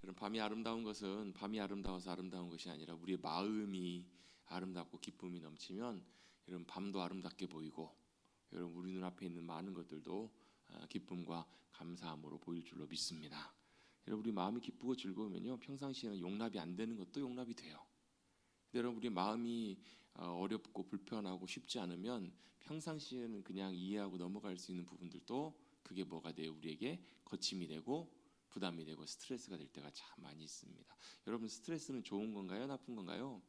그럼 밤이 아름다운 것은 밤이 아름다워서 아름다운 것이 아니라 우리의 마음이 아름답고 기쁨이 넘치면 여러분 밤도 아름답게 보이고 여러분 우리 눈앞에 있는 많은 것들도 기쁨과 감사함으로 보일 줄로 믿습니다. 여러분 우리 마음이 기쁘고 즐거우면요 평상시에는 용납이 안 되는 것도 용납이 돼요. 근데 여러분 우리 마음이 어렵고 불편하고 쉽지 않으면 평상시에는 그냥 이해하고 넘어갈 수 있는 부분들도 그게 뭐가 돼요? 우리에게 거침이 되고 부담이 되고 스트레스가 될 때가 참 많이 있습니다. 여러분 스트레스는 좋은 건가요? 나쁜 건가요?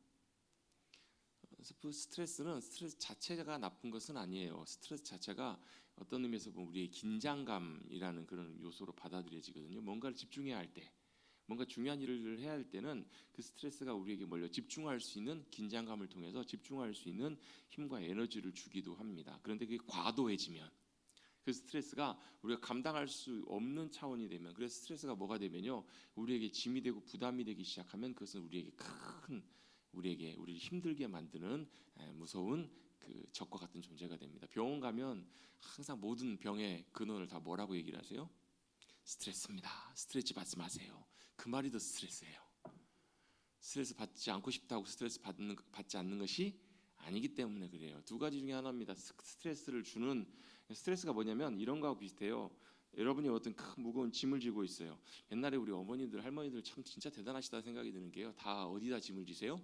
스트레스 자체가 나쁜 것은 아니에요. 스트레스 자체가 어떤 의미에서 보면 우리의 긴장감이라는 그런 요소로 받아들여지거든요. 뭔가를 집중해야 할 때, 뭔가 중요한 일을 해야 할 때는 그 스트레스가 우리에게 집중할 수 있는 긴장감을 통해서 집중할 수 있는 힘과 에너지를 주기도 합니다. 그런데 그게 과도해지면 그 스트레스가 우리가 감당할 수 없는 차원이 되면 그래서 스트레스가 뭐가 되면요 우리에게 짐이 되고 부담이 되기 시작하면 그것은 우리를 힘들게 만드는 무서운 그 적과 같은 존재가 됩니다. 병원 가면 항상 모든 병의 근원을 다 뭐라고 얘기를 하세요? 스트레스입니다. 스트레스 받지 마세요. 그 말이 더 스트레스예요. 스트레스 받지 않고 싶다고 받지 않는 것이 아니기 때문에 그래요. 두 가지 중에 하나입니다. 스트레스를 주는 스트레스가 뭐냐면 이런 거하고 비슷해요. 여러분이 어떤 큰 무거운 짐을 지고 있어요. 옛날에 우리 어머니들 할머니들 참 진짜 대단하시다 생각이 드는 게요. 다 어디다 짐을 지세요?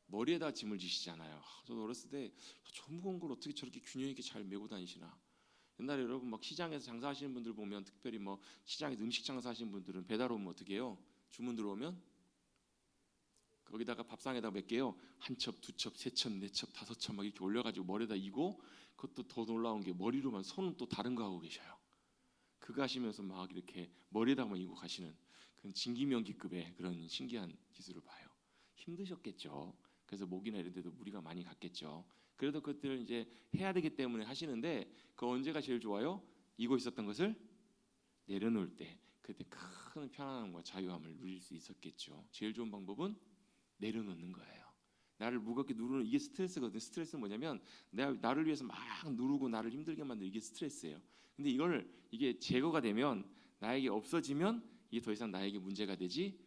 머리에다 짐을 지시잖아요. 저도 어렸을 때 저 무거운 걸 어떻게 저렇게 균형 있게 잘 메고 다니시나. 옛날에 여러분 막 시장에서 장사하시는 분들 보면 특별히 뭐 시장에서 음식 장사하시는 분들은 배달 오면 어떻게 해요? 주문 들어오면 거기다가 밥상에다 몇 개요? 한 첩, 두 첩, 세 첩, 네 첩, 다섯 첩 막 이렇게 올려가지고 머리에다 이고 그것도 더 놀라운 게 머리로만 손은 또 다른 거 하고 계셔요. 그거 하시면서 막 이렇게 머리에다만 이고 가시는 그런 진기명기급의 그런 신기한 기술을 봐요. 힘드셨겠죠. 그래서 목이나 이런 데도 무리가 많이 갔겠죠. 그래도 그것들을 이제 해야 되기 때문에 하시는데 그 언제가 제일 좋아요? 이고 있었던 것을 내려놓을 때 그때 큰 편안함과 자유함을 누릴 수 있었겠죠. 제일 좋은 방법은 내려놓는 거예요. 나를 무겁게 누르는 이게 스트레스거든요. 스트레스는 뭐냐면 내가 나를 위해서 막 누르고 나를 힘들게 만드는 이게 스트레스예요. 근데 이게 제거가 되면 나에게 없어지면 이게 더 이상 나에게 문제가 되지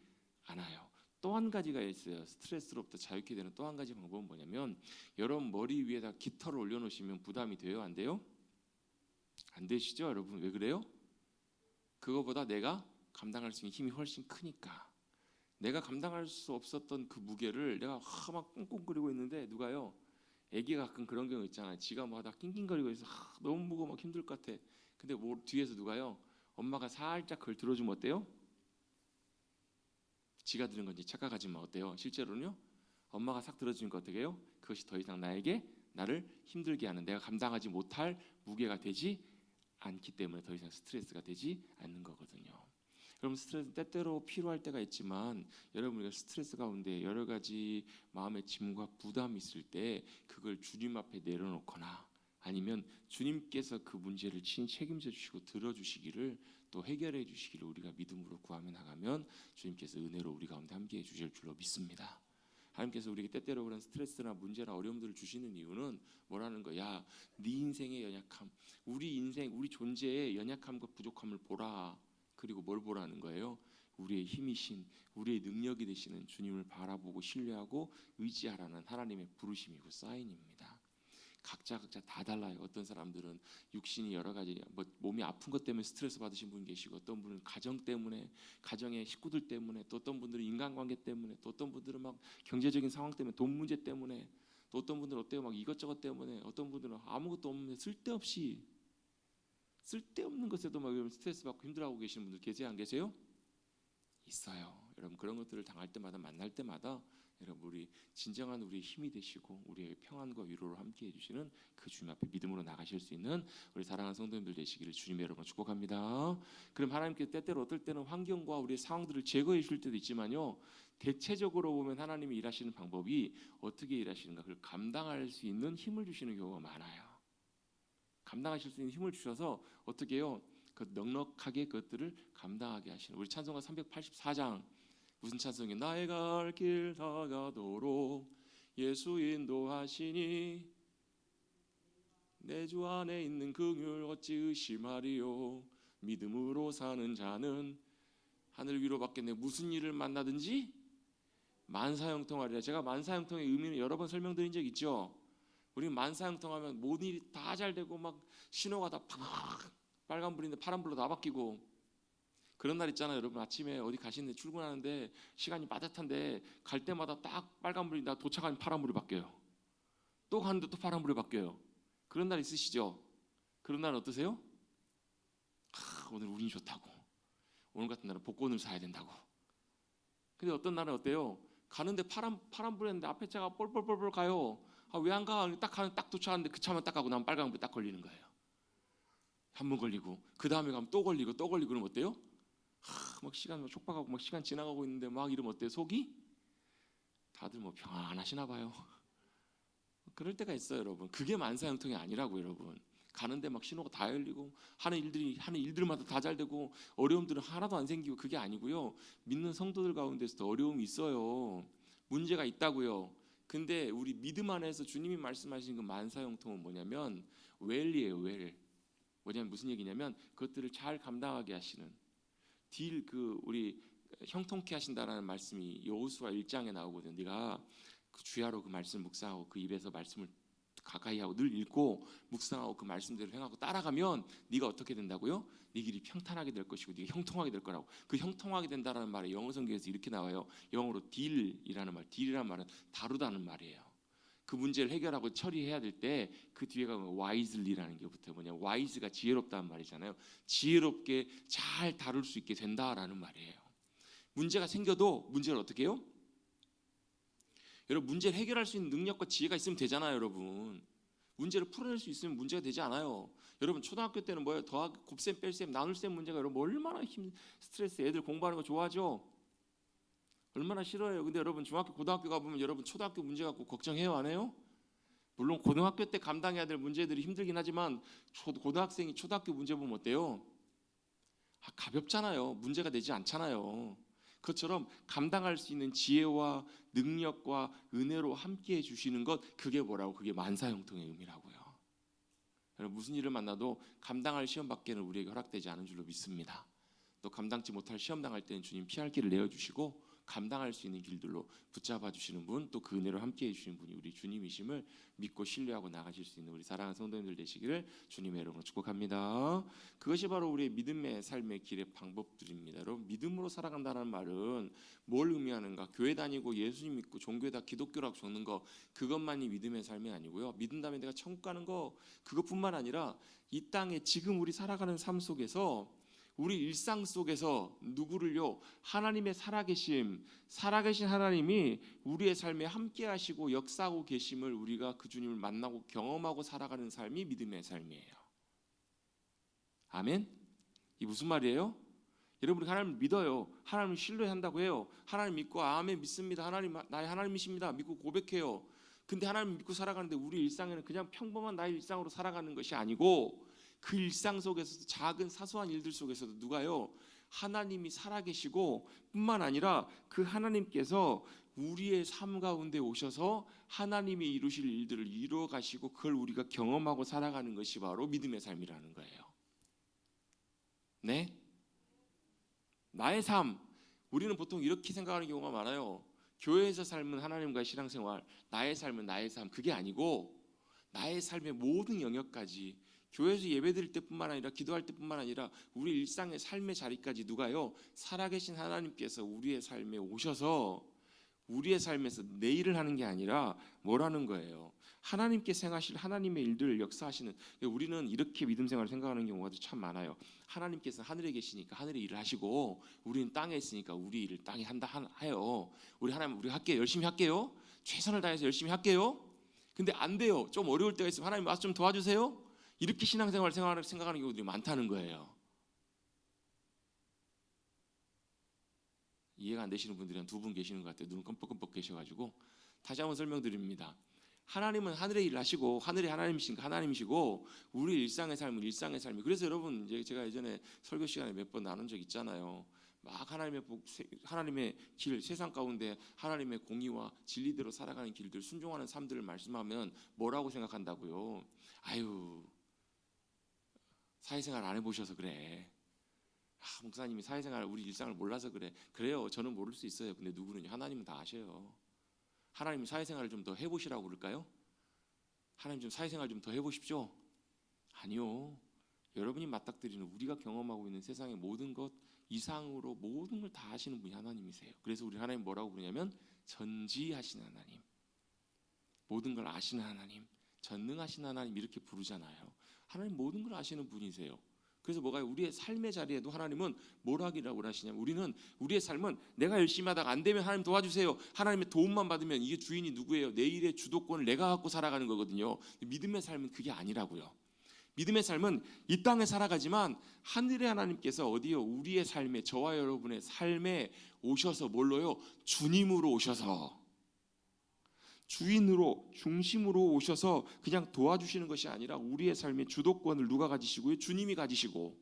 않아요. 또 한 가지가 있어요. 스트레스로부터 자유케 되는 또 한 가지 방법은 뭐냐면 여러분 머리 위에다 깃털을 올려놓으시면 부담이 돼요? 안 돼요? 안 되시죠? 여러분 왜 그래요? 그거보다 내가 감당할 수 있는 힘이 훨씬 크니까. 내가 감당할 수 없었던 그 무게를 내가 막 꽁꽁거리고 있는데 누가요? 애기가 가끔 그런 경우 있잖아요. 지가 막 다 낑낑거리고 있어. 너무 무거워 막 힘들 것 같아. 근데 뭐 뒤에서 누가요? 엄마가 살짝 그걸 들어주면 어때요? 지가 들은 건지 착각하지만 어때요? 실제로는요. 엄마가 싹 들어주니까 어떻게 해요? 그것이 더 이상 나를 힘들게 하는 내가 감당하지 못할 무게가 되지 않기 때문에 더 이상 스트레스가 되지 않는 거거든요. 여러분 스트레스 때때로 필요할 때가 있지만 여러분 우리가 스트레스 가운데 여러 가지 마음의 짐과 부담이 있을 때 그걸 주님 앞에 내려놓거나 아니면 주님께서 그 문제를 친히 책임져 주시고 들어주시기를 또 해결해 주시기를 우리가 믿음으로 구하며 나가면 주님께서 은혜로 우리 가운데 함께해 주실 줄로 믿습니다. 하나님께서 우리에게 때때로 그런 스트레스나 문제나 어려움들을 주시는 이유는 뭐라는 거야? 네 인생의 연약함, 우리 인생, 우리 존재의 연약함과 부족함을 보라. 그리고 뭘 보라는 거예요? 우리의 힘이신, 우리의 능력이 되시는 주님을 바라보고 신뢰하고 의지하라는 하나님의 부르심이고 사인입니다. 각자 다 달라요. 어떤 사람들은 육신이 여러 가지 몸이 아픈 것 때문에 스트레스 받으신 분 계시고 어떤 분은 가정 때문에 가정의 식구들 때문에 또 어떤 분들은 인간관계 때문에 또 어떤 분들은 막 경제적인 상황 때문에 돈 문제 때문에 또 어떤 분들은 어때요? 막 이것저것 때문에 어떤 분들은 아무것도 없는데 쓸데없는 것에도 막 스트레스 받고 힘들어하고 계시는 분들 계세요? 안 계세요? 있어요. 여러분 그런 것들을 당할 때마다 만날 때마다 여러분 우리 진정한 우리의 힘이 되시고 우리의 평안과 위로를 함께 해주시는 그 주님 앞에 믿음으로 나가실 수 있는 우리 사랑하는 성도님들 되시기를 주님의 여러분 축복합니다. 그럼 하나님께서 때때로 어떨 때는 환경과 우리의 상황들을 제거해 줄 때도 있지만요. 대체적으로 보면 하나님이 일하시는 방법이 어떻게 일하시는가 그걸 감당할 수 있는 힘을 주시는 경우가 많아요. 감당하실 수 있는 힘을 주셔서 어떻게 해요? 그 넉넉하게 그것들을 감당하게 하시는 우리 찬송가 384장 무슨 찬송이에요? 나의 갈 길 다가도록 예수 인도하시니 내 주 안에 있는 긍휼 어찌 의심하리요 믿음으로 사는 자는 하늘 위로밖에 내 무슨 일을 만나든지 만사형통하리라. 제가 만사형통의 의미는 여러 번 설명드린 적 있죠. 우리 만사형통하면 모든 일이 다 잘 되고 막 신호가 다 팍 빨간불인데 파란불로 다 바뀌고 그런 날 있잖아요. 여러분 아침에 어디 가시는데 출근하는데 시간이 빠듯한데 갈 때마다 딱 빨간불이 다 도착하면 파란불이 바뀌어요. 또 가는데 또 파란불이 바뀌어요. 그런 날 있으시죠? 그런 날 어떠세요? 오늘 운이 좋다고. 오늘 같은 날은 복권을 사야 된다고. 근데 어떤 날은 어때요? 가는데 파란불이었는데 앞에 차가 뻘뻘뻘뻘 가요. 왜 안 가? 딱 가는 딱 도착하는데 그 차만 딱 가고 나면 빨간불 딱 걸리는 거예요. 한 번 걸리고 그 다음에 가면 또 걸리고 또 걸리고 그러면 어때요? 막 시간 막 촉박하고 막 시간 지나가고 있는데 막 이러면 어때요? 속이? 다들 뭐 평안하시나 봐요. 그럴 때가 있어요, 여러분. 그게 만사형통이 아니라고, 여러분. 가는데 막 신호가 다 열리고 하는 일들마다 다 잘 되고 어려움들은 하나도 안 생기고 그게 아니고요. 믿는 성도들 가운데서도 어려움이 있어요. 문제가 있다고요. 근데 우리 믿음 안에서 주님이 말씀하신 그 만사형통은 뭐냐면 웰이에요, 웰. 뭐냐면 무슨 얘기냐면 그것들을 잘 감당하게 하시는 우리 형통케 하신다라는 말씀이 여호수아 1장에 나오거든요. 네가 그 주야로 그 말씀 묵상하고 그 입에서 말씀을 가까이 하고 늘 읽고 묵상하고 그 말씀대로 행하고 따라가면 네가 어떻게 된다고요? 네 길이 평탄하게 될 것이고 네가 형통하게 될 거라고. 그 형통하게 된다라는 말이 영어 성경에서 이렇게 나와요. 영어로 딜이라는 말. 딜이라는 말은 다루다는 말이에요. 그 문제를 해결하고 처리해야 될 때 그 뒤에가 wisely라는 게 붙어요. 뭐냐? wise가 지혜롭다는 말이잖아요. 지혜롭게 잘 다룰 수 있게 된다라는 말이에요. 문제가 생겨도 문제를 어떻게 해요? 여러분 문제를 해결할 수 있는 능력과 지혜가 있으면 되잖아요, 여러분. 문제를 풀어낼 수 있으면 문제가 되지 않아요. 여러분 초등학교 때는 뭐예요? 더하기, 곱셈, 뺄셈, 나눌셈 문제가 여러분 얼마나 스트레스. 애들 공부하는 거 좋아하죠? 얼마나 싫어해요. 근데 여러분 중학교, 고등학교 가보면 여러분 초등학교 문제 갖고 걱정해요, 안 해요? 물론 고등학교 때 감당해야 될 문제들이 힘들긴 하지만 고등학생이 초등학교 문제 보면 어때요? 가볍잖아요. 문제가 되지 않잖아요. 그것처럼 감당할 수 있는 지혜와 능력과 은혜로 함께해 주시는 것, 그게 뭐라고? 그게 만사형통의 의미라고요. 여러분 무슨 일을 만나도 감당할 시험 밖에는 우리에게 허락되지 않은 줄로 믿습니다. 또 감당치 못할 시험 당할 때는 주님 피할 길을 내어주시고 감당할 수 있는 길들로 붙잡아 주시는 분, 또 그 은혜로 함께해 주시는 분이 우리 주님이심을 믿고 신뢰하고 나가실 수 있는 우리 사랑하는 성도님들 되시기를 주님의 이름으로 축복합니다. 그것이 바로 우리의 믿음의 삶의 길의 방법들입니다. 여러분 믿음으로 살아간다는 말은 뭘 의미하는가? 교회 다니고 예수님 믿고 종교에다 기독교라고 적는 거, 그것만이 믿음의 삶이 아니고요. 믿은 다음에 내가 천국 가는 거, 그것뿐만 아니라 이 땅에 지금 우리 살아가는 삶 속에서 우리 일상 속에서 누구를요? 하나님의 살아계신 하나님이 우리의 삶에 함께 하시고 역사하고 계심을 우리가 그 주님을 만나고 경험하고 살아가는 삶이 믿음의 삶이에요. 아멘? 이 무슨 말이에요? 여러분 하나님을 믿어요. 하나님을 신뢰한다고 해요. 하나님 믿고 아멘 믿습니다. 하나님 나의 하나님이십니다. 믿고 고백해요. 근데 하나님 믿고 살아가는데 우리 일상에는 그냥 평범한 나의 일상으로 살아가는 것이 아니고 그 일상 속에서도 작은 사소한 일들 속에서도 누가요? 하나님이 살아계시고 뿐만 아니라 그 하나님께서 우리의 삶 가운데 오셔서 하나님이 이루실 일들을 이루어 가시고 그걸 우리가 경험하고 살아가는 것이 바로 믿음의 삶이라는 거예요. 네? 나의 삶, 우리는 보통 이렇게 생각하는 경우가 많아요. 교회에서 삶은 하나님과의 신앙생활, 나의 삶은 나의 삶, 그게 아니고 나의 삶의 모든 영역까지, 교회에서 예배드릴 때뿐만 아니라 기도할 때뿐만 아니라 우리 일상의 삶의 자리까지 누가요? 살아계신 하나님께서 우리의 삶에 오셔서 우리의 삶에서 내 일을 하는 게 아니라 뭐라는 거예요? 하나님께 행하실 하나님의 일들을 역사하시는. 우리는 이렇게 믿음 생활을 생각하는 경우가 참 많아요. 하나님께서 하늘에 계시니까 하늘의 일을 하시고 우리는 땅에 있으니까 우리 일을 땅에 한다 해요. 우리 하나님 우리 할게요. 열심히 할게요. 최선을 다해서 열심히 할게요. 근데 안 돼요. 좀 어려울 때가 있으면 하나님 와서 좀 도와주세요. 이렇게 신앙생활을 생각하는 경우들이 많다는 거예요. 이해가 안 되시는 분들이 한 두 분 계시는 것 같아요. 눈 껌뻑껌뻑 계셔가지고 다시 한번 설명드립니다. 하나님은 하늘의 일을 하시고 하늘의 하나님이시니까 하나님이시고 우리 일상의 삶은 일상의 삶이. 그래서 여러분 이제 제가 예전에 설교 시간에 몇 번 나눈 적 있잖아요. 막 하나님의 길, 세상 가운데 하나님의 공의와 진리대로 살아가는 길들, 순종하는 삶들을 말씀하면 뭐라고 생각한다고요? 아유, 사회생활 안 해보셔서 그래. 목사님이 사회생활 우리 일상을 몰라서 그래. 그래요. 저는 모를 수 있어요. 근데 누구는요? 하나님은 다 아셔요. 하나님이 사회생활을 좀 더 해보시라고 그럴까요? 하나님 좀 사회생활 좀 더 해보십시오. 아니요. 여러분이 맞닥뜨리는 우리가 경험하고 있는 세상의 모든 것 이상으로 모든 걸 다 아시는 분이 하나님이세요. 그래서 우리 하나님 뭐라고 부르냐면 전지하신 하나님, 모든 걸 아시는 하나님, 전능하신 하나님 이렇게 부르잖아요. 하나님 모든 걸 아시는 분이세요. 그래서 뭐가요? 우리의 삶의 자리에도 하나님은 뭘 하기라고 하시냐면 우리는 우리의 삶은 내가 열심히 하다가 안 되면 하나님 도와주세요. 하나님의 도움만 받으면 이게 주인이 누구예요? 내일의 주도권을 내가 갖고 살아가는 거거든요. 믿음의 삶은 그게 아니라고요. 믿음의 삶은 이 땅에 살아가지만 하늘의 하나님께서 어디요? 우리의 삶에 저와 여러분의 삶에 오셔서 뭘로요? 주님으로 오셔서 주인으로 중심으로 오셔서 그냥 도와주시는 것이 아니라 우리의 삶의 주도권을 누가 가지시고요? 주님이 가지시고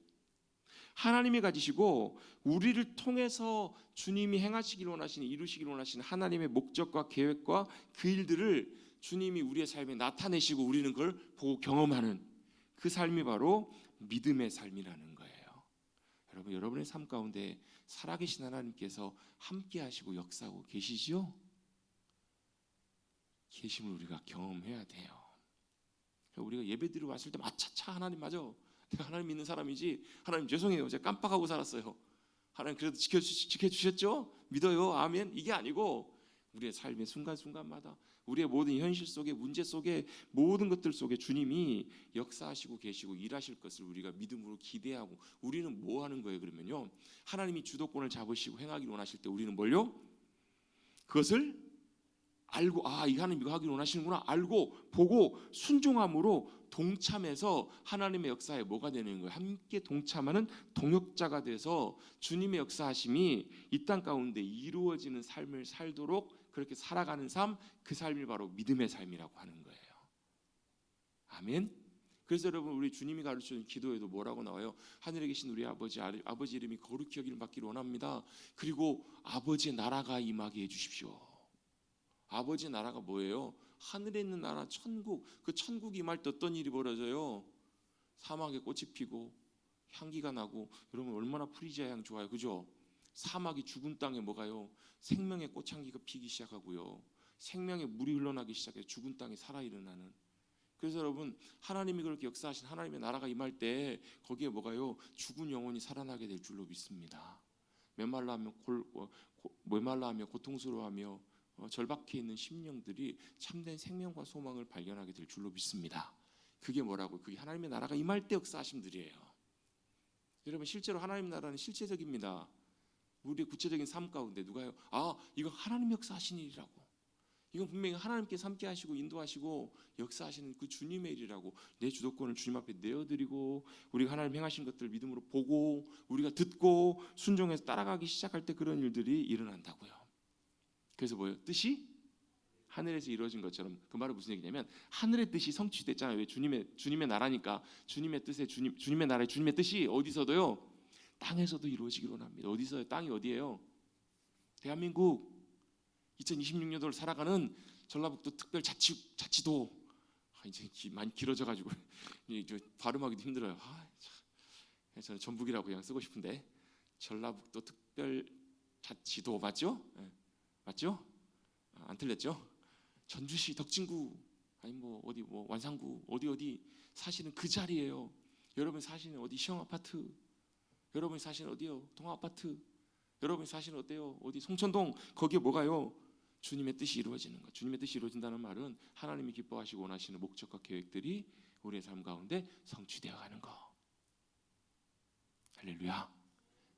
하나님이 가지시고 우리를 통해서 주님이 행하시길 원하시는 이루시길 원하시는 하나님의 목적과 계획과 그 일들을 주님이 우리의 삶에 나타내시고 우리는 그걸 보고 경험하는 그 삶이 바로 믿음의 삶이라는 거예요. 여러분, 여러분의 삶 가운데 살아계신 하나님께서 함께 하시고 역사하고 계시지요? 계심을 우리가 경험해야 돼요. 우리가 예배드리러 왔을 때 마차차 하나님 맞아. 내가 하나님 믿는 사람이지. 하나님 죄송해요. 제가 깜빡하고 살았어요. 하나님 그래도 지켜주셨죠? 믿어요. 아멘. 이게 아니고 우리의 삶의 순간순간마다 우리의 모든 현실 속에 문제 속에 모든 것들 속에 주님이 역사하시고 계시고 일하실 것을 우리가 믿음으로 기대하고 우리는 뭐 하는 거예요? 그러면요. 하나님이 주도권을 잡으시고 행하기를 원하실 때 우리는 뭘요? 그것을 알고 이 하나님 이거 하기를 원하시는구나 알고 보고 순종함으로 동참해서 하나님의 역사에 뭐가 되는 거예요? 함께 동참하는 동역자가 돼서 주님의 역사하심이 이 땅 가운데 이루어지는 삶을 살도록 그렇게 살아가는 삶, 그 삶이 바로 믿음의 삶이라고 하는 거예요. 아멘. 그래서 여러분 우리 주님이 가르쳐준 기도에도 뭐라고 나와요? 하늘에 계신 우리 아버지 이름이 거룩히 여김을 받기를 원합니다. 그리고 아버지의 나라가 임하게 해주십시오. 아버지 나라가 뭐예요? 하늘에 있는 나라 천국. 그 천국이 임할 때 어떤 일이 벌어져요? 사막에 꽃이 피고 향기가 나고 여러분 얼마나 프리지아 향 좋아요. 그죠? 사막이 죽은 땅에 뭐가요? 생명의 꽃향기가 피기 시작하고요. 생명의 물이 흘러나기 시작해요. 죽은 땅에 살아 일어나는. 그래서 여러분 하나님이 그렇게 역사하신 하나님의 나라가 임할 때 거기에 뭐가요? 죽은 영혼이 살아나게 될 줄로 믿습니다. 메말라하며 고통스러워하며 절박해 있는 심령들이 참된 생명과 소망을 발견하게 될 줄로 믿습니다. 그게 뭐라고? 그게 하나님의 나라가 임할 때 역사하심들이에요. 여러분 실제로 하나님 나라는 실체적입니다. 우리의 구체적인 삶 가운데 누가요? 이거 하나님 역사하신 일이라고. 이건 분명히 하나님께서 함께 하시고 인도하시고 역사하시는 그 주님의 일이라고. 내 주도권을 주님 앞에 내어드리고 우리가 하나님 행하신 것들을 믿음으로 보고 우리가 듣고 순종해서 따라가기 시작할 때 그런 일들이 일어난다고요. 그래서 뭐예요? 뜻이 하늘에서 이루어진 것처럼. 그 말은 무슨 얘기냐면 하늘의 뜻이 성취됐잖아요. 왜? 주님의 나라니까. 주님의 뜻에 주님의 나라의 주님의 뜻이 어디서도요? 땅에서도 이루어지기를 원합니다. 어디서요? 땅이 어디예요? 대한민국 2026년도를 살아가는 전라북도 특별자치도. 이제 많이 길어져가지고 발음하기도 힘들어요. 저는 전북이라고 그냥 쓰고 싶은데 전라북도 특별자치도 맞죠? 네. 맞죠? 안 틀렸죠? 전주시 덕진구 아니 어디 완산구 어디 사시는 그 자리예요. 여러분 사시는 어디 시형 아파트? 여러분이 사시는 어디요? 동아 아파트? 여러분이 사시는 어때요? 어디 송천동? 거기에 뭐가요? 주님의 뜻이 이루어지는 것. 주님의 뜻이 이루어진다는 말은 하나님이 기뻐하시고 원하시는 목적과 계획들이 우리의 삶 가운데 성취되어 가는 것. 할렐루야.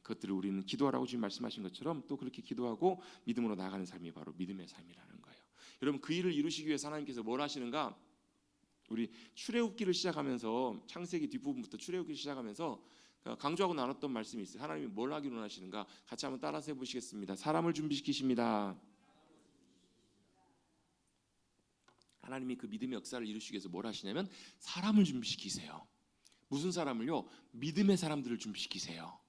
그것들을 우리는 기도하라고 지금 말씀하신 것처럼 또 그렇게 기도하고 믿음으로 나아가는 삶이 바로 믿음의 삶이라는 거예요. 여러분 그 일을 이루시기 위해서 하나님께서 뭘 하시는가? 우리 출애굽기를 시작하면서 창세기 뒷부분부터 출애굽기를 시작하면서 강조하고 나눴던 말씀이 있어요. 하나님이 뭘 하기를 원하시는가? 같이 한번 따라서 해보시겠습니다. 사람을 준비시키십니다. 하나님이 그 믿음의 역사를 이루시기 위해서 뭘 하시냐면 사람을 준비시키세요. 무슨 사람을요? 믿음의 사람들을 준비시키세요.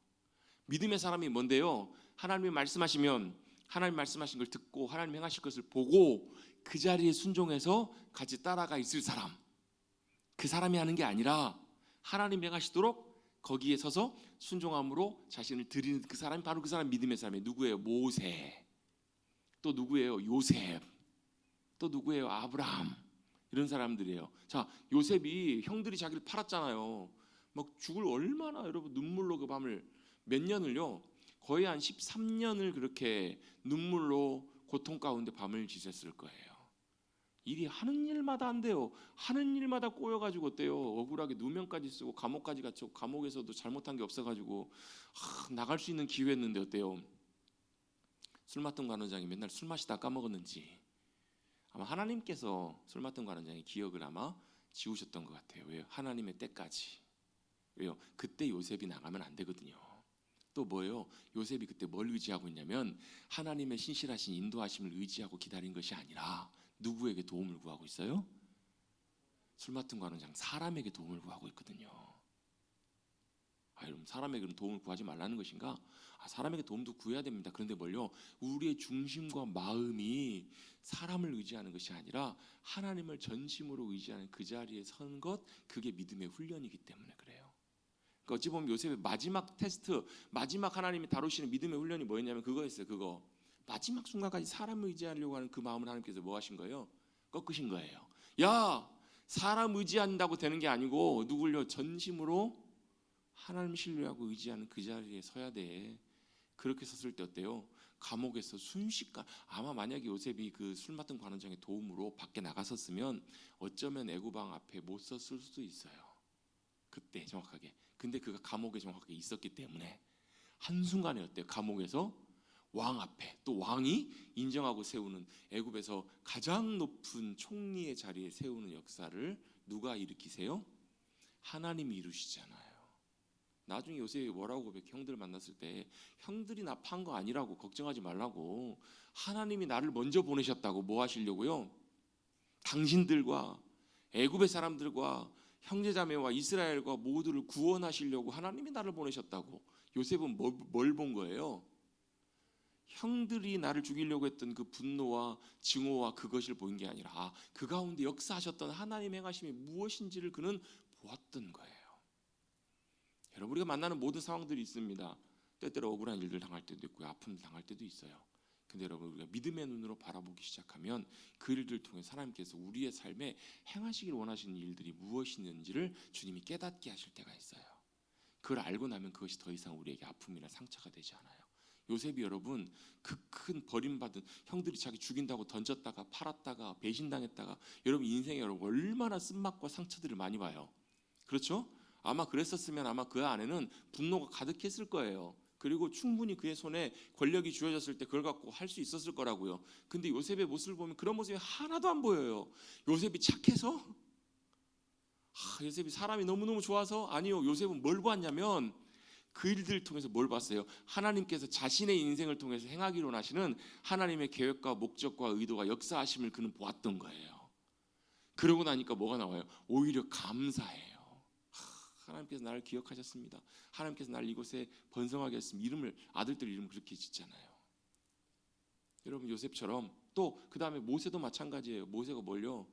믿음의 사람이 뭔데요? 하나님이 말씀하시면 하나님 말씀하신 걸 듣고 하나님 행하실 것을 보고 그 자리에 순종해서 같이 따라가 있을 사람. 그 사람이 하는 게 아니라 하나님 행하시도록 거기에 서서 순종함으로 자신을 드리는 그 사람이 바로 그 사람 믿음의 사람이에요. 누구예요? 모세. 또 누구예요? 요셉. 또 누구예요? 아브라함. 이런 사람들이에요. 자, 요셉이 형들이 자기를 팔았잖아요. 막 죽을 얼마나 여러분 눈물로 그 밤을 몇 년을요? 거의 한 13년을 그렇게 눈물로 고통 가운데 밤을 지샜을 거예요. 일이 하는 일마다 안 돼요. 하는 일마다 꼬여가지고 어때요? 억울하게 누명까지 쓰고 감옥까지 갇히고 감옥에서도 잘못한 게 없어가지고 나갈 수 있는 기회였는데 어때요? 술 맡은 관원장이 맨날 술 마시다 까먹었는지 아마 하나님께서 술 맡은 관원장의 기억을 아마 지우셨던 것 같아요. 왜요? 하나님의 때까지. 왜요? 그때 요셉이 나가면 안 되거든요. 또 뭐예요? 요셉이 그때 뭘 의지하고 있냐면 하나님의 신실하신 인도하심을 의지하고 기다린 것이 아니라 누구에게 도움을 구하고 있어요? 술 맡은 관원장 사람에게 도움을 구하고 있거든요. 여러분 사람에게 도움을 구하지 말라는 것인가? 사람에게 도움도 구해야 됩니다. 그런데 뭘요? 우리의 중심과 마음이 사람을 의지하는 것이 아니라 하나님을 전심으로 의지하는 그 자리에 선 것, 그게 믿음의 훈련이기 때문에 그래요. 그러니까 어찌 보면 요셉의 마지막 테스트, 마지막 하나님이 다루시는 믿음의 훈련이 뭐였냐면 그거였어요. 그거 마지막 순간까지 사람을 의지하려고 하는 그 마음을 하나님께서 뭐 하신 거예요? 꺾으신 거예요. 야, 사람 의지한다고 되는 게 아니고 누굴요? 전심으로 하나님 신뢰하고 의지하는 그 자리에 서야 돼. 그렇게 섰을 때 어때요? 감옥에서 순식간 아마 만약에 요셉이 그 술 맡은 관원장의 도움으로 밖에 나갔었으면 어쩌면 애굽 왕 앞에 못 섰을 수도 있어요. 그때 정확하게. 근데 그가 감옥에 정확하게 있었기 때문에 한순간에 어때요? 감옥에서 왕 앞에 또 왕이 인정하고 세우는 애굽에서 가장 높은 총리의 자리에 세우는 역사를 누가 일으키세요? 하나님이 이루시잖아요. 나중에 요셉이 뭐라고 고백해? 형들 만났을 때 형들이 나 판 거 아니라고 걱정하지 말라고 하나님이 나를 먼저 보내셨다고 뭐 하시려고요? 당신들과 애굽의 사람들과 형제자매와 이스라엘과 모두를 구원하시려고 하나님이 나를 보내셨다고. 요셉은 뭘 본 거예요? 형들이 나를 죽이려고 했던 그 분노와 증오와 그것을 본 게 아니라 그 가운데 역사하셨던 하나님의 행하심이 무엇인지를 그는 보았던 거예요. 여러분 우리가 만나는 모든 상황들이 있습니다. 때때로 억울한 일들 당할 때도 있고요. 아픔 당할 때도 있어요. 근데 여러분 우리가 믿음의 눈으로 바라보기 시작하면 그 일들을 통해 하나님께서 우리의 삶에 행하시길 원하시는 일들이 무엇이었는지를 주님이 깨닫게 하실 때가 있어요. 그걸 알고 나면 그것이 더 이상 우리에게 아픔이나 상처가 되지 않아요. 요셉이 여러분 그 큰 버림받은 형들이 자기 죽인다고 던졌다가 팔았다가 배신당했다가 여러분 인생에 여러분 얼마나 쓴맛과 상처들을 많이 봐요. 그렇죠? 아마 그랬었으면 아마 그 안에는 분노가 가득했을 거예요. 그리고 충분히 그의 손에 권력이 주어졌을 때 그걸 갖고 할 수 있었을 거라고요. 근데 요셉의 모습을 보면 그런 모습이 하나도 안 보여요. 요셉이 착해서? 요셉이 사람이 너무너무 좋아서? 아니요. 요셉은 뭘 보았냐면 그 일들을 통해서 뭘 봤어요? 하나님께서 자신의 인생을 통해서 행하기로 원하시는 하나님의 계획과 목적과 의도와 역사하심을 그는 보았던 거예요. 그러고 나니까 뭐가 나와요? 오히려 감사해요. 하나님께서 나를 기억하셨습니다. 하나님께서 나를 이곳에 번성하게 했습니다. 이름을 아들들 이름 그렇게 짓잖아요. 여러분 요셉처럼 또 그 다음에 모세도 마찬가지예요. 모세가 뭘요?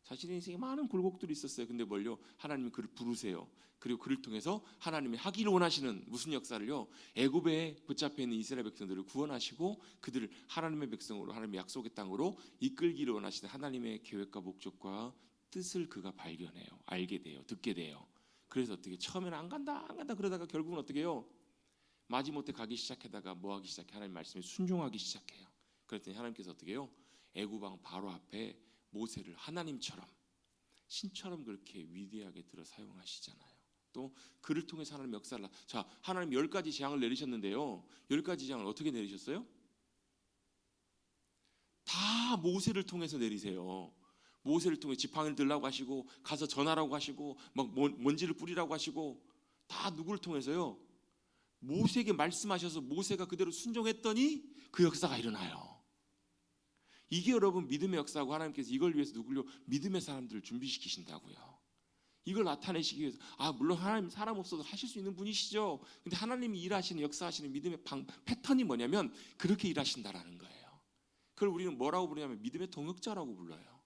자신의 인생에 많은 굴곡들이 있었어요. 근데 뭘요? 하나님이 그를 부르세요. 그리고 그를 통해서 하나님이 하기를 원하시는 무슨 역사를요? 애굽에 붙잡혀 있는 이스라엘 백성들을 구원하시고 그들을 하나님의 백성으로 하나님의 약속의 땅으로 이끌기를 원하시는 하나님의 계획과 목적과 뜻을 그가 발견해요. 알게 돼요. 듣게 돼요. 그래서 어떻게 처음에는 안 간다 그러다가 결국은 어떻게 해요? 마지못해 가기 시작하다가 뭐 하기 시작해? 하나님 말씀에 순종하기 시작해요. 그랬더니 하나님께서 어떻게 해요? 애굽 왕 바로 앞에 모세를 하나님처럼 신처럼 그렇게 위대하게 들어 사용하시잖아요. 또 그를 통해서 하나님 역사를 자 하나님 10가지 재앙을 내리셨는데요. 10가지 재앙을 어떻게 내리셨어요? 다 모세를 통해서 내리세요. 모세를 통해 지팡이를 들라고 하시고 가서 전하라고 하시고 막 먼지를 뿌리라고 하시고 다 누구를 통해서요? 모세에게 말씀하셔서 모세가 그대로 순종했더니 그 역사가 일어나요. 이게 여러분 믿음의 역사고 하나님께서 이걸 위해서 누굴요? 믿음의 사람들을 준비시키신다고요. 이걸 나타내시기 위해서 물론 하나님 사람 없어도 하실 수 있는 분이시죠. 근데 하나님이 일하시는 역사하시는 믿음의 패턴이 뭐냐면 그렇게 일하신다라는 거예요. 그걸 우리는 뭐라고 부르냐면 믿음의 동역자라고 불러요.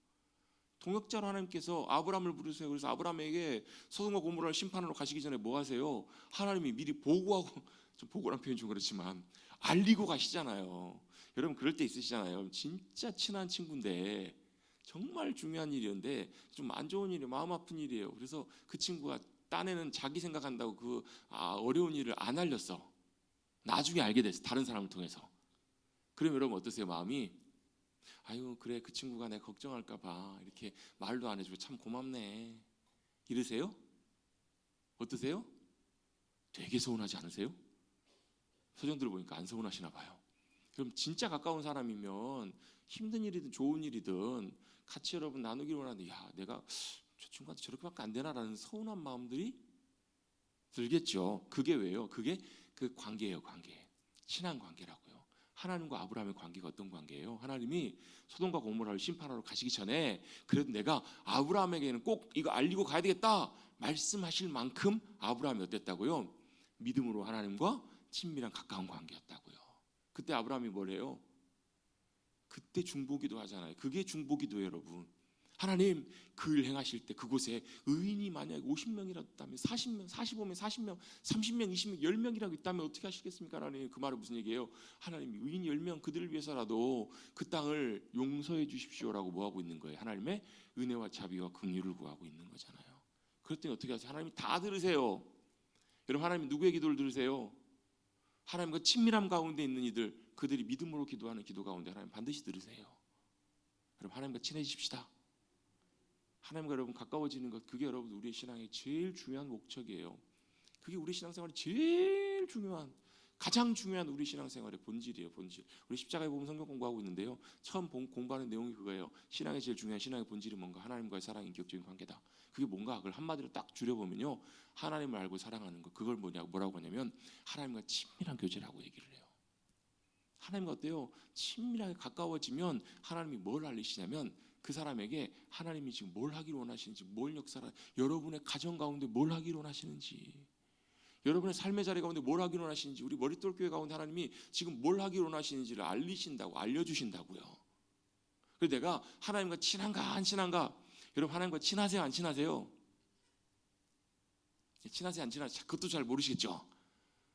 동역자로 하나님께서 아브라함을 부르세요. 그래서 아브라함에게 소돔과 고모라를 심판하러 가시기 전에 뭐 하세요? 하나님이 미리 보고하고, 좀 보고란 표현 좀 그렇지만 알리고 가시잖아요. 여러분 그럴 때 있으시잖아요. 진짜 친한 친구인데 정말 중요한 일이었는데 좀 안 좋은 일이에요. 마음 아픈 일이에요. 그래서 그 친구가 딴에는 자기 생각한다고 그 어려운 일을 안 알렸어. 나중에 알게 됐어. 다른 사람을 통해서. 그럼 여러분 어떠세요? 마음이 아유 그래 그 친구가 내가 걱정할까 봐 이렇게 말도 안 해주고 참 고맙네 이러세요? 어떠세요? 되게 서운하지 않으세요? 표정들 보니까 안 서운하시나 봐요. 그럼 진짜 가까운 사람이면 힘든 일이든 좋은 일이든 같이 여러분 나누기를 원하는데 야 내가 저 친구한테 저렇게밖에 안 되나라는 서운한 마음들이 들겠죠. 그게 왜요? 그게 그 관계예요. 관계. 친한 관계라고요. 하나님과 아브라함의 관계가 어떤 관계예요? 하나님이 소돔과 고모라를 심판하러 가시기 전에 그래도 내가 아브라함에게는 꼭 이거 알리고 가야 되겠다 말씀하실 만큼 아브라함이 어땠다고요? 믿음으로 하나님과 친밀한 가까운 관계였다고요. 그때 아브라함이 뭐래요? 그때 중보기도 하잖아요. 그게 중보기도예요, 여러분. 하나님 그 일 행하실 때 그곳에 의인이 만약에 50명이라도 있다면 40명, 45명, 40명, 30명, 20명, 10명이라도 있다면 어떻게 하시겠습니까? 하나님 그 말은 무슨 얘기예요? 하나님 의인 10명 그들을 위해서라도 그 땅을 용서해 주십시오라고 뭐하고 있는 거예요? 하나님의 은혜와 자비와 긍휼을 구하고 있는 거잖아요. 그랬더니 어떻게 하세요? 하나님이 다 들으세요. 여러분 하나님 누구의 기도를 들으세요? 하나님과 친밀함 가운데 있는 이들 그들이 믿음으로 기도하는 기도 가운데 하나님 반드시 들으세요. 여러분 하나님과 친해지십시다. 하나님과 여러분 가까워지는 것 그게 여러분 우리의 신앙의 제일 중요한 목적이에요. 그게 우리 신앙생활의 제일 중요한 가장 중요한 우리 신앙생활의 본질이에요. 본질. 우리 십자가에 보면 성경 공부하고 있는데요. 처음 공부하는 내용이 그거예요. 신앙의 제일 중요한 신앙의 본질이 뭔가? 하나님과의 사랑 인격적인 관계다. 그게 뭔가? 그걸 한마디로 딱 줄여보면요. 하나님을 알고 사랑하는 것 그걸 뭐라고 하냐면 하나님과 친밀한 교제라고 얘기를 해요. 하나님과 어때요? 친밀하게 가까워지면 하나님이 뭘 알리시냐면 그 사람에게 하나님이 지금 뭘 하기를 원하시는지 뭘 역사를 여러분의 가정 가운데 뭘 하기를 원하시는지 여러분의 삶의 자리 가운데 뭘 하기를 원하시는지 우리 머릿돌 교회 가운데 하나님이 지금 뭘 하기를 원하시는지를 알리신다고 알려주신다고요. 그래서 내가 하나님과 친한가 안 친한가 여러분 하나님과 친하세요 안 친하세요? 친하세요 안 친하세요? 그것도 잘 모르시겠죠?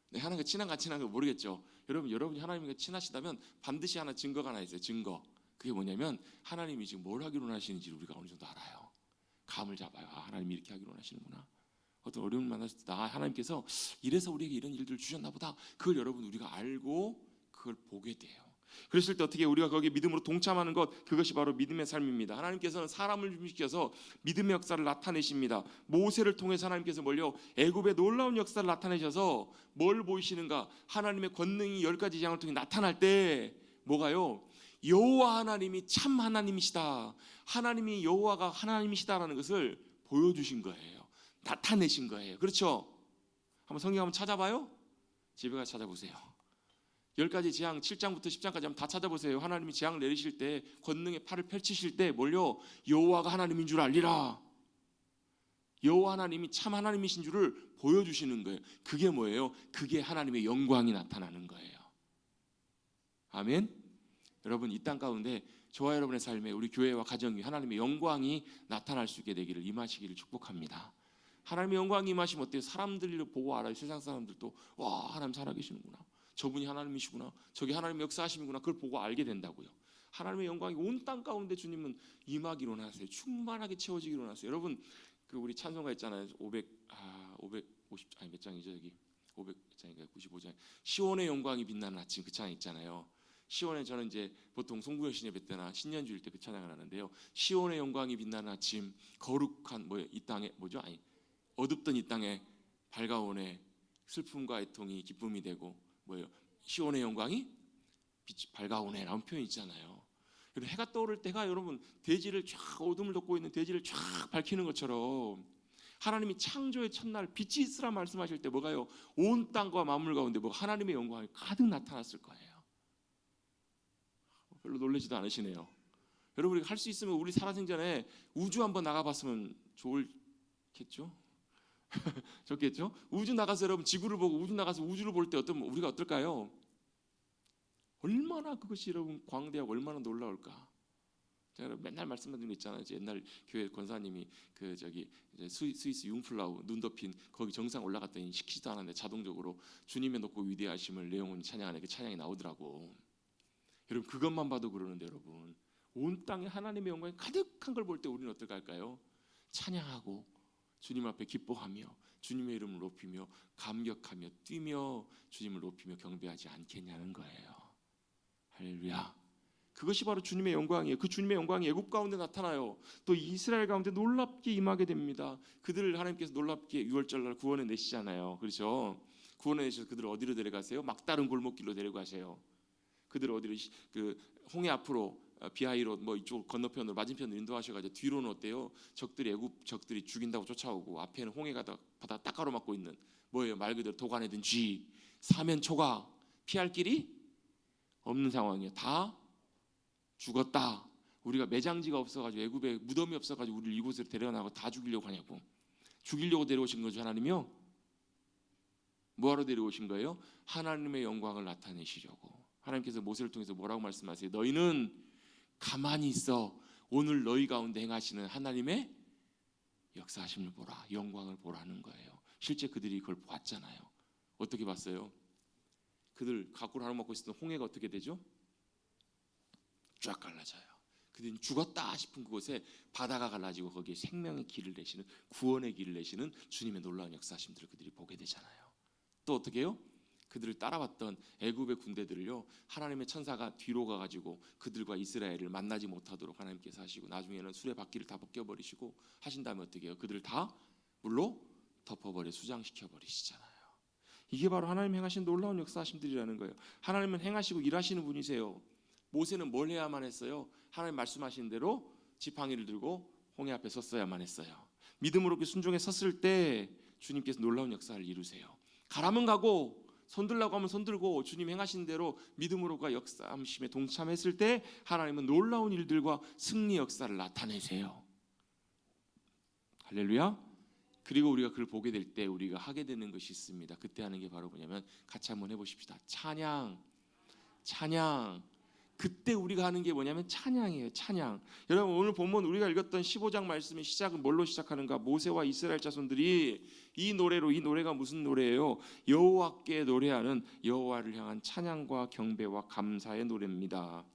네, 하나님과 친한가 안 친한가 모르겠죠? 여러분이 하나님과 친하시다면 반드시 하나 증거가 하나 있어요. 증거. 그게 뭐냐면 하나님이 지금 뭘 하기로 원하시는지를 우리가 어느 정도 알아요. 감을 잡아요. 하나님이 이렇게 하기로 원하시는구나. 어떤 어려움을 만났을 때 하나님께서 이래서 우리에게 이런 일들을 주셨나 보다. 그걸 여러분 우리가 알고 그걸 보게 돼요. 그랬을 때 어떻게 우리가 거기에 믿음으로 동참하는 것 그것이 바로 믿음의 삶입니다. 하나님께서는 사람을 준비시켜서 믿음의 역사를 나타내십니다. 모세를 통해서 하나님께서 애굽의 놀라운 역사를 나타내셔서 뭘 보이시는가? 하나님의 권능이 10가지 재앙을 통해 나타날 때 뭐가요? 여호와 하나님이 참 하나님이시다. 하나님이 여호와가 하나님이시다라는 것을 보여주신 거예요. 나타내신 거예요. 그렇죠? 한번 성경 한번 찾아봐요. 집에 가서 찾아보세요. 10가지 재앙 7장부터 10장까지 한번 다 찾아보세요. 하나님이 재앙을 내리실 때 권능의 팔을 펼치실 때 여호와가 하나님인 줄 알리라. 여호와 하나님이 참 하나님이신 줄을 보여주시는 거예요. 그게 뭐예요? 그게 하나님의 영광이 나타나는 거예요. 아멘. 여러분 이 땅 가운데 저와 여러분의 삶에 우리 교회와 가정이 하나님의 영광이 나타날 수 있게 되기를 임하시기를 축복합니다. 하나님의 영광이 임하시면 어때요? 사람들을 보고 알아요. 세상 사람들도 와 하나님 살아계시는구나. 저분이 하나님이시구나. 저게 하나님의 역사하심이구나. 그걸 보고 알게 된다고요. 하나님의 영광이 온 땅 가운데 주님은 임하기로 원하세요. 충만하게 채워지기로 원하세요. 여러분 그 우리 찬송가 있잖아요. 550 아니 몇 장이죠 여기 500장인가 95장 시온의 영광이 빛나는 아침 그 찬양 있잖아요. 시온에 저는 이제 보통 송구여신 예배 때나 신년주일 때 그 찬양을 하는데요. 시온의 영광이 빛나는 아침 거룩한 이 땅에 어둡던 이 땅에 밝아오네 슬픔과 애통이 기쁨이 되고 시온의 영광이 빛이 밝아오네라는 표현이 있잖아요. 그리고 해가 떠오를 때가 여러분 대지를 쫙 어둠을 덮고 있는 대지를 쫙 밝히는 것처럼 하나님이 창조의 첫날 빛이 있으라 말씀하실 때 뭐가요? 온 땅과 만물 가운데 하나님의 영광이 가득 나타났을 거예요. 별로 놀라지도 않으시네요. 여러분 할 수 있으면 우리 살아생전에 우주 한번 나가봤으면 좋겠죠? 좋겠죠? 우주 나가서 여러분 지구를 보고 우주 나가서 우주를 볼 때 우리가 어떨까요? 얼마나 그것이 여러분 광대하고 얼마나 놀라울까? 제가 맨날 말씀드린 거 있잖아요. 옛날 교회 권사님이 그 저기 스위스 융플라우 눈 덮인 거기 정상 올라갔더니 시키지도 않았는데 자동적으로 주님의 높고 위대하심을 내 영혼이 찬양하는 그 찬양이 나오더라고. 여러분 그것만 봐도 그러는데 여러분 온 땅에 하나님의 영광이 가득한 걸 볼 때 우리는 어떻게 할까요? 찬양하고 주님 앞에 기뻐하며 주님의 이름을 높이며 감격하며 뛰며 주님을 높이며 경배하지 않겠냐는 거예요. 할렐루야. 그것이 바로 주님의 영광이에요. 그 주님의 영광이 애굽 가운데 나타나요. 또 이스라엘 가운데 놀랍게 임하게 됩니다. 그들을 하나님께서 놀랍게 6월절 날 구원해 내시잖아요. 그렇죠? 구원해 내셔서 그들을 어디로 데려가세요? 막다른 골목길로 데려가세요. 그들을 어디로 그 홍해 앞으로 비하이로 뭐 이쪽 건너편으로 맞은편으로 인도하셔가지고 뒤로는 어때요? 적들이 애굽 적들이 죽인다고 쫓아오고 앞에는 홍해가 바다 딱 가로막고 있는 뭐예요? 말 그대로 도가내든 쥐 사면 초가 피할 길이 없는 상황이에요. 다 죽었다. 우리가 매장지가 없어가지고 애굽에 무덤이 없어가지고 우리를 이곳으로 데려나고 다 죽이려고 하냐고. 죽이려고 데려오신 거죠. 하나님이요. 뭐하러 데려오신 거예요? 하나님의 영광을 나타내시려고. 하나님께서 모세를 통해서 뭐라고 말씀하세요? 너희는 가만히 있어. 오늘 너희 가운데 행하시는 하나님의 역사하심을 보라. 영광을 보라는 거예요. 실제 그들이 그걸 봤잖아요. 어떻게 봤어요? 그들 각고를 나눠 먹고 있었던 홍해가 어떻게 되죠? 쫙 갈라져요. 그들이 죽었다 싶은 그곳에 바다가 갈라지고 거기에 생명의 길을 내시는 구원의 길을 내시는 주님의 놀라운 역사하심들을 그들이 보게 되잖아요. 또 어떻게 해요? 그들을 따라왔던 애굽의 군대들을요 하나님의 천사가 뒤로 가가지고 그들과 이스라엘을 만나지 못하도록 하나님께서 하시고 나중에는 수레바퀴를 다 벗겨버리시고 하신 다음에 어떻게 해요? 그들을 다 물로 덮어버려 수장시켜 버리시잖아요. 이게 바로 하나님 행하신 놀라운 역사하심들이라는 거예요. 하나님은 행하시고 일하시는 분이세요. 모세는 뭘 해야만 했어요? 하나님 말씀하신 대로 지팡이를 들고 홍해 앞에 섰어야만 했어요. 믿음으로 순종에 섰을 때 주님께서 놀라운 역사를 이루세요. 가라면 가고 손들라고 하면 손들고 주님 행하신 대로 믿음으로가 역사하심에 동참했을 때 하나님은 놀라운 일들과 승리 역사를 나타내세요. 할렐루야. 그리고 우리가 그걸 보게 될 때 우리가 하게 되는 것이 있습니다. 그때 하는 게 바로 뭐냐면 같이 한번 해보십시다. 찬양. 그때 우리가 하는 게 뭐냐면 찬양이에요. 찬양. 여러분 오늘 보면 우리가 읽었던 15장 말씀의 시작은 뭘로 시작하는가? 모세와 이스라엘 자손들이 이 노래가 무슨 노래예요? 여호와께 노래하는 여호와를 향한 찬양과 경배와 감사의 노래입니다.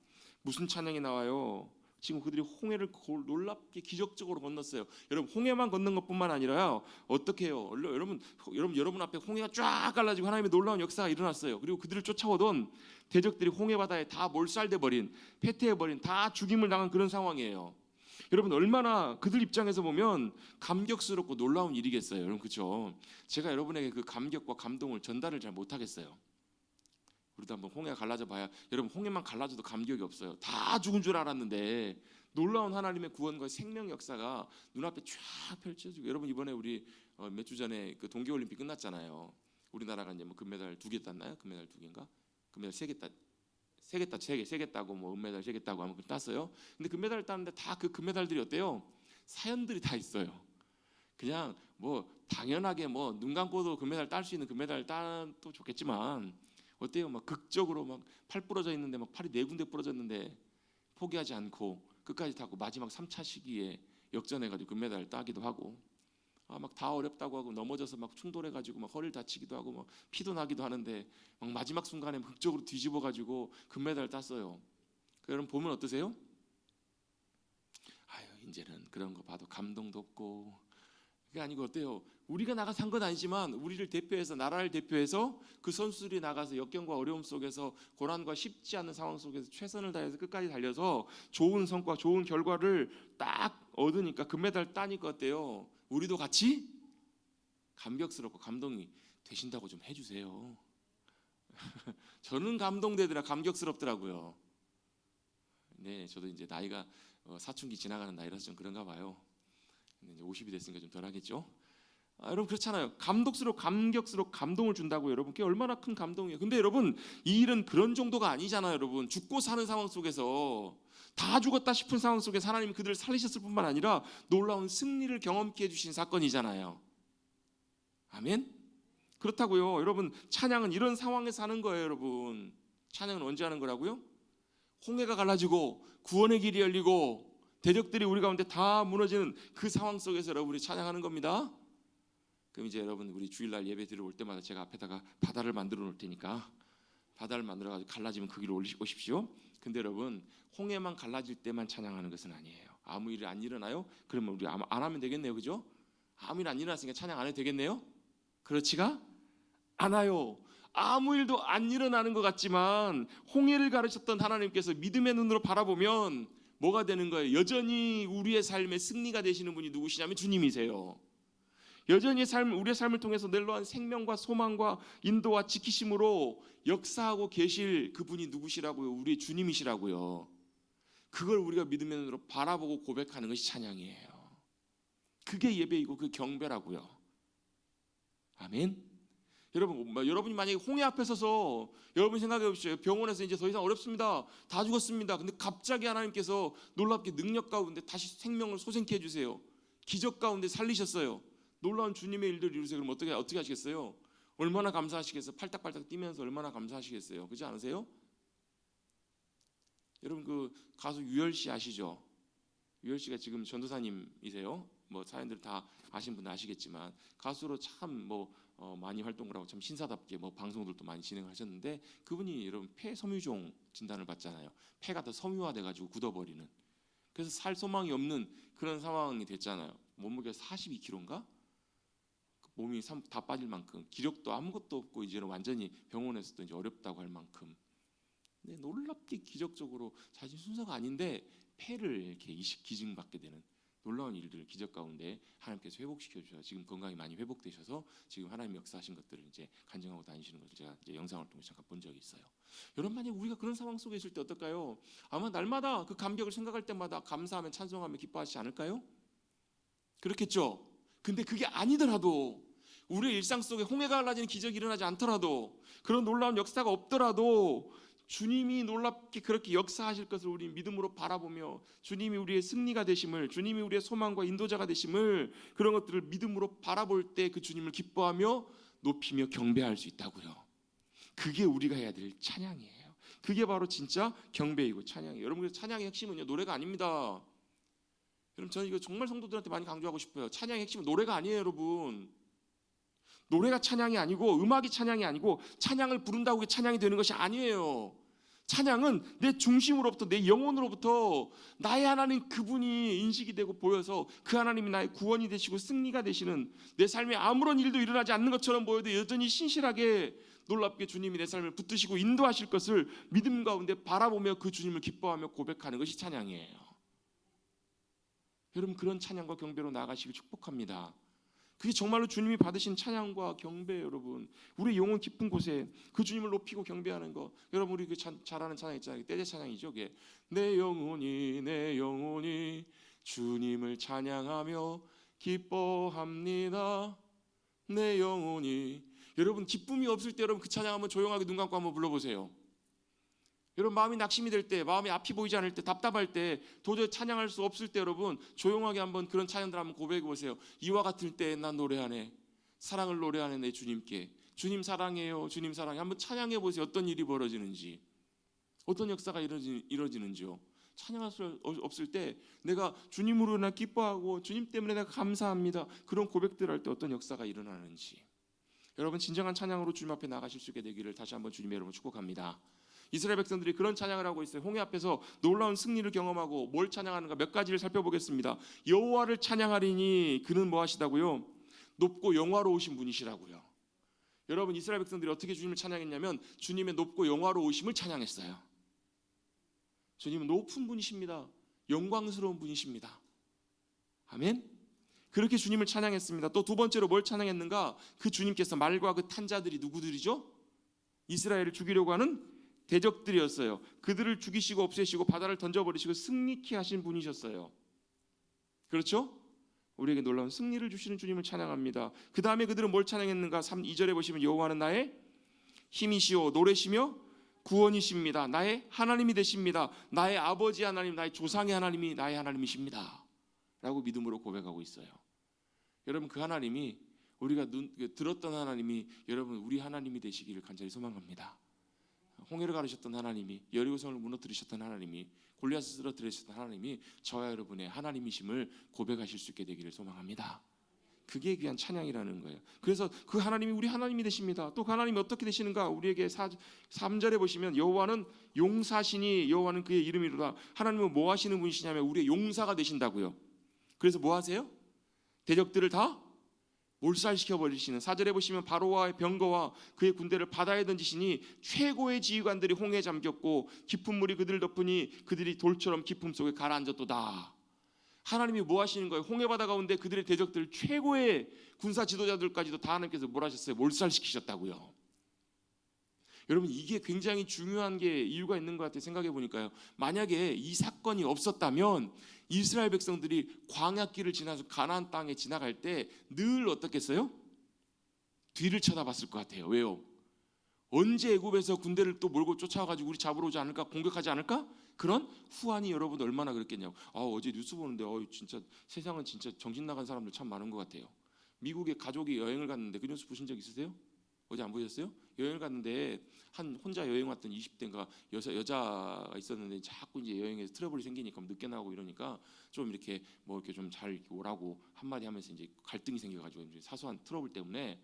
무슨 찬양이 나와요? 지금 그들이 홍해를 놀랍게 기적적으로 건넜어요. 여러분 홍해만 건넌 것뿐만 아니라요. 어떻게 해요? 여러분 앞에 홍해가 쫙 갈라지고 하나님의 놀라운 역사가 일어났어요. 그리고 그들을 쫓아오던 대적들이 홍해 바다에 다 몰살돼 버린, 패퇴해 버린, 다 죽임을 당한 그런 상황이에요. 여러분 얼마나 그들 입장에서 보면 감격스럽고 놀라운 일이겠어요. 여러분 그렇죠? 제가 여러분에게 그 감격과 감동을 전달을 잘 못하겠어요. 우리도 한번 홍해가 갈라져 봐야 여러분 홍해만 갈라져도 감격이 없어요. 다 죽은 줄 알았는데 놀라운 하나님의 구원과 생명 역사가 눈앞에 쫙 펼쳐지고 여러분 이번에 우리 몇 주 전에 그 동계올림픽 끝났잖아요. 우리나라가 이제 뭐 금메달 2개 땄나요? 금메달 2개인가? 금메달 3개 따고 뭐 은메달 3개 따고 아마 땄어요. 근데 금메달을 땄는데 다 그 금메달들이 어때요? 사연들이 다 있어요. 그냥 뭐 당연하게 뭐 눈 감고도 금메달 딸 수 있는 금메달 따도 좋겠지만 어때요? 막 극적으로 막 팔 부러져 있는데 막 팔이 4군데 부러졌는데 포기하지 않고 끝까지 타고 마지막 3차 시기에 역전해가지고 금메달을 따기도 하고 막 다 어렵다고 하고 넘어져서 막 충돌해가지고 막 허리를 다치기도 하고 막 피도 나기도 하는데 막 마지막 순간에 극적으로 뒤집어가지고 금메달을 땄어요. 여러분 보면 어떠세요? 아유 이제는 그런 거 봐도 감동도 없고 그게 아니고 어때요? 우리가 나가서 한 건 아니지만 우리를 대표해서 나라를 대표해서 그 선수들이 나가서 역경과 어려움 속에서 고난과 쉽지 않은 상황 속에서 최선을 다해서 끝까지 달려서 좋은 성과, 좋은 결과를 딱 얻으니까 금메달 따니까 어때요? 우리도 같이 감격스럽고 감동이 되신다고 좀 해주세요. 저는 감동되더라, 감격스럽더라고요. 네, 저도 이제 나이가 사춘기 지나가는 나이라서 좀 그런가 봐요. 근데 이제 50이 됐으니까 좀 덜하겠죠. 여러분 그렇잖아요. 감격스럽고 감동을 준다고 여러분 그게 얼마나 큰 감동이에요. 근데 여러분 이 일은 그런 정도가 아니잖아요. 여러분 죽고 사는 상황 속에서 다 죽었다 싶은 상황 속에서 하나님이 그들을 살리셨을 뿐만 아니라 놀라운 승리를 경험케 해주신 사건이잖아요. 아멘. 그렇다고요. 여러분 찬양은 이런 상황에서 하는 거예요. 여러분 찬양은 언제 하는 거라고요? 홍해가 갈라지고 구원의 길이 열리고 대적들이 우리 가운데 다 무너지는 그 상황 속에서 여러분 우리 찬양하는 겁니다. 그럼 이제 여러분 우리 주일날 예배 드리러 올 때마다 제가 앞에다가 바다를 만들어 놓을 테니까 바다를 만들어 가지고 갈라지면 그 길로 오십시오. 근데 여러분 홍해만 갈라질 때만 찬양하는 것은 아니에요. 아무 일이 안 일어나요? 그러면 우리 안 하면 되겠네요, 그죠? 아무 일 안 일어났으니까 찬양 안 해도 되겠네요? 그렇지가 않아요. 아무 일도 안 일어나는 것 같지만 홍해를 가르쳤던 하나님께서 믿음의 눈으로 바라보면 뭐가 되는 거예요? 여전히 우리의 삶의 승리가 되시는 분이 누구시냐면 주님이세요. 여전히 우리의 삶을 통해서 낼로한 생명과 소망과 인도와 지키심으로 역사하고 계실 그분이 누구시라고요? 우리의 주님이시라고요. 그걸 우리가 믿음의 눈으로 바라보고 고백하는 것이 찬양이에요. 그게 예배이고 그 경배라고요. 아멘. 여러분이 만약에 홍해 앞에 서서 여러분 생각해 보십시오. 병원에서 이제 더 이상 어렵습니다. 다 죽었습니다. 근데 갑자기 하나님께서 놀랍게 능력 가운데 다시 생명을 소생케 해주세요. 기적 가운데 살리셨어요. 놀라운 주님의 일들을 이루세요. 그럼 어떻게 하시겠어요? 얼마나 감사하시겠어요? 팔딱팔딱 뛰면서 얼마나 감사하시겠어요? 그렇지 않으세요? 여러분 그 가수 유열 씨 아시죠? 유열 씨가 지금 전도사님이세요. 뭐 사연들 다 아신 분은 아시겠지만 가수로 참 많이 활동을 하고 참 신사답게 방송들도 많이 진행하셨는데 그분이 여러분 폐섬유종 진단을 받잖아요. 폐가 더 섬유화돼가지고 굳어버리는. 그래서 살 소망이 없는 그런 상황이 됐잖아요. 몸무게가 42kg인가? 몸이 다 빠질 만큼 기력도 아무것도 없고 이제는 완전히 병원에서도 이제 어렵다고 할 만큼. 근데 놀랍게 기적적으로 자신 순서가 아닌데 폐를 이렇게 기증받게 되는 놀라운 일들 기적 가운데 하나님께서 회복시켜 주셔서 지금 건강이 많이 회복되셔서 지금 하나님 역사하신 것들을 이제 간증하고 다니시는 것을 제가 이제 영상을 통해서 잠깐 본 적이 있어요. 여러분 만약 우리가 그런 상황 속에 있을 때 어떨까요? 아마 날마다 그 감격을 생각할 때마다 감사하며 찬송하며 기뻐하시지 않을까요? 그렇겠죠. 근데 그게 아니더라도 우리의 일상 속에 홍해가 갈라지는 기적이 일어나지 않더라도 그런 놀라운 역사가 없더라도 주님이 놀랍게 그렇게 역사하실 것을 우리 믿음으로 바라보며 주님이 우리의 승리가 되심을 주님이 우리의 소망과 인도자가 되심을 그런 것들을 믿음으로 바라볼 때 그 주님을 기뻐하며 높이며 경배할 수 있다고요. 그게 우리가 해야 될 찬양이에요. 그게 바로 진짜 경배이고 찬양이에요. 여러분 찬양의 핵심은요 노래가 아닙니다. 여러분 저는 이거 정말 성도들한테 많이 강조하고 싶어요. 찬양의 핵심은 노래가 아니에요, 여러분. 노래가 찬양이 아니고 음악이 찬양이 아니고 찬양을 부른다고 그게 찬양이 되는 것이 아니에요. 찬양은 내 중심으로부터 내 영혼으로부터 나의 하나님 그분이 인식이 되고 보여서 그 하나님이 나의 구원이 되시고 승리가 되시는 내 삶에 아무런 일도 일어나지 않는 것처럼 보여도 여전히 신실하게 놀랍게 주님이 내 삶을 붙드시고 인도하실 것을 믿음 가운데 바라보며 그 주님을 기뻐하며 고백하는 것이 찬양이에요. 여러분 그런 찬양과 경배로 나아가시길 축복합니다. 그게 정말로 주님이 받으신 찬양과 경배 여러분 우리 영혼 깊은 곳에 그 주님을 높이고 경배하는 거 여러분 우리 그 잘하는 찬양 있잖아요. 떼제 찬양이죠. 그게 내 영혼이 주님을 찬양하며 기뻐합니다. 내 영혼이 여러분 기쁨이 없을 때 여러분 그 찬양 한번 조용하게 눈 감고 한번 불러보세요. 여러분 마음이 낙심이 될 때 마음이 앞이 보이지 않을 때 답답할 때 도저히 찬양할 수 없을 때 여러분 조용하게 한번 그런 찬양들 한번 고백해 보세요. 이와 같을 때 난 노래하네 사랑을 노래하네 내 주님께 주님 사랑해요 주님 사랑해 한번 찬양해 보세요. 어떤 일이 벌어지는지 어떤 역사가 이루어지는지요. 찬양할 수 없을 때 내가 주님으로 나 기뻐하고 주님 때문에 내가 감사합니다 그런 고백들 할 때 어떤 역사가 일어나는지 여러분 진정한 찬양으로 주님 앞에 나가실 수 있게 되기를 다시 한번 주님의 이름으로 축복합니다. 이스라엘 백성들이 그런 찬양을 하고 있어요. 홍해 앞에서 놀라운 승리를 경험하고 뭘 찬양하는가 몇 가지를 살펴보겠습니다. 여호와를 찬양하리니 그는 뭐 하시다고요? 높고 영화로우신 분이시라고요. 여러분 이스라엘 백성들이 어떻게 주님을 찬양했냐면 주님의 높고 영화로우심을 찬양했어요. 주님은 높은 분이십니다. 영광스러운 분이십니다. 아멘. 그렇게 주님을 찬양했습니다. 또 두 번째로 뭘 찬양했는가? 그 주님께서 말과 그 탄자들이 누구들이죠? 이스라엘을 죽이려고 하는 대적들이었어요. 그들을 죽이시고 없애시고 바다를 던져버리시고 승리케 하신 분이셨어요. 그렇죠? 우리에게 놀라운 승리를 주시는 주님을 찬양합니다. 그 다음에 그들은 뭘 찬양했는가? 2절에 보시면 여호와는 나의 힘이시오 노래시며 구원이십니다. 나의 하나님이 되십니다. 나의 아버지 하나님 나의 조상의 하나님이 나의 하나님이십니다 라고 믿음으로 고백하고 있어요. 여러분 그 하나님이 우리가 들었던 하나님이 여러분 우리 하나님이 되시기를 간절히 소망합니다. 홍해를 가르셨던 하나님이, 여리고성을 무너뜨리셨던 하나님이, 골리앗을 쓰러뜨리셨던 하나님이 저와 여러분의 하나님이심을 고백하실 수 있게 되기를 소망합니다. 그게 귀한 찬양이라는 거예요. 그래서 그 하나님이 우리 하나님이 되십니다. 또 그 하나님이 어떻게 되시는가? 우리에게 3절에 보시면 여호와는 용사시니 여호와는 그의 이름이로다. 하나님은 뭐 하시는 분이시냐면 우리의 용사가 되신다고요. 그래서 뭐 하세요? 대적들을 다 몰살시켜 버리시는. 4절에 보시면 바로와 병거와 그의 군대를 바다에 던지시니 최고의 지휘관들이 홍해에 잠겼고 깊은 물이 그들을 덮으니 그들이 돌처럼 깊음 속에 가라앉았도다. 하나님이 뭐 하시는 거예요? 홍해 바다 가운데 그들의 대적들 최고의 군사 지도자들까지도 다 하나님께서 뭘 하셨어요? 몰살시키셨다고요. 여러분 이게 굉장히 중요한 게 이유가 있는 것 같아요. 생각해 보니까요. 만약에 이 사건이 없었다면 이스라엘 백성들이 광야길을 지나서 가나안 땅에 지나갈 때 늘 어떻겠어요? 뒤를 쳐다봤을 것 같아요. 왜요? 언제 애굽에서 군대를 또 몰고 쫓아와가지고 우리 잡으러 오지 않을까? 공격하지 않을까? 그런 후환이 여러분 얼마나 그랬겠냐고. 어제 뉴스 보는데 진짜 세상은 진짜 정신 나간 사람들 참 많은 것 같아요. 미국에 가족이 여행을 갔는데 그 뉴스 보신 적 있으세요? 어제 안 보셨어요? 여행을 갔는데 한 혼자 여행 왔던 20대인가 여자가 있었는데 자꾸 이제 여행에서 트러블이 생기니까 늦게 나오고 이러니까 좀 이렇게 뭐 이렇게 좀 잘 오라고 한마디 하면서 이제 갈등이 생겨가지고 이제 사소한 트러블 때문에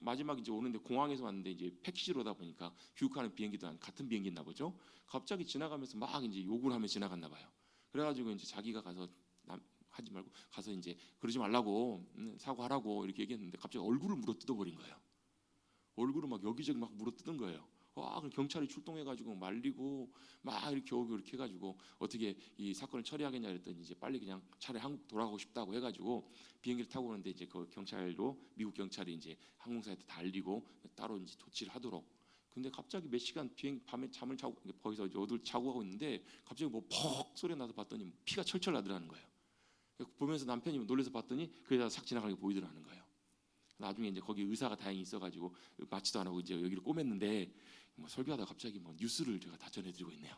마지막 이제 오는데 공항에서 왔는데 이제 패키지로 오다 보니까 귀국하는 비행기도 같은 비행기였나 보죠. 갑자기 지나가면서 막 이제 욕을 하며 지나갔나 봐요. 그래가지고 이제 자기가 가서 하지 말고 가서 이제 그러지 말라고 사과하라고 이렇게 얘기했는데 갑자기 얼굴을 물어뜯어 버린 거예요. 얼굴을 막 여기저기 막 물어뜯은 거예요. 그럼 경찰이 출동해가지고 말리고 막 이렇게 겨우 이렇게 해가지고 어떻게 이 사건을 처리하겠냐 그랬더니 이제 빨리 그냥 차라리 한국 돌아가고 싶다고 해가지고 비행기를 타고 오는데 이제 그 경찰도 미국 경찰이 이제 항공사한테 다 알리고 따로 이제 조치를 하도록. 근데 갑자기 몇 시간 밤에 잠을 자고 거기서 어딜 자고 가고 있는데 갑자기 뭐 퍽 소리 나서 봤더니 피가 철철 나더라는 거예요. 보면서 남편이 놀라서 봤더니 그래다 싹 지나가는 게 보이더라는 거예요. 나중에 이제 거기 의사가 다행히 있어가지고 마취도 안 하고 이제 여기를 꼬맸는데 뭐 설교하다 갑자기 뭐 뉴스를 제가 다 전해드리고 있네요.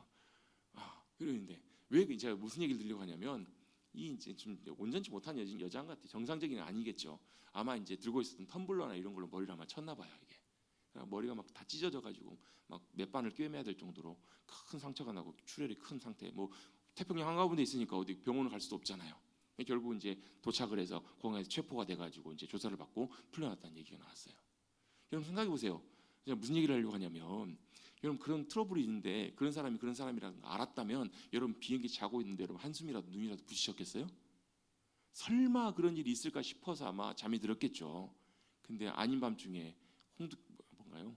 그러는데 왜 제가 무슨 얘기를 들려고 하냐면 이 이제 좀 온전치 못한 여자인 것 같아요. 정상적인 건 아니겠죠. 아마 이제 들고 있었던 텀블러나 이런 걸로 머리를 아마 쳤나 봐요. 이게 머리가 막 다 찢어져가지고 막 몇 반을 꿰매야 될 정도로 큰 상처가 나고 출혈이 큰 상태. 뭐 태평양 한가운데 있으니까 어디 병원을 갈 수도 없잖아요. 결국 이제 도착을 해서 공항에서 체포가 돼가지고 이제 조사를 받고 풀려났다는 얘기가 나왔어요. 여러분 생각해 보세요. 제가 무슨 얘기를 하려고 하냐면 여러분 그런 트러블이 있는데 그런 사람이 그런 사람이라는 걸 알았다면 여러분 비행기 자고 있는데 여러분 한숨이라도 눈이라도 부시셨겠어요? 설마 그런 일이 있을까 싶어서 아마 잠이 들었겠죠. 근데 아닌 밤중에 뭔가요?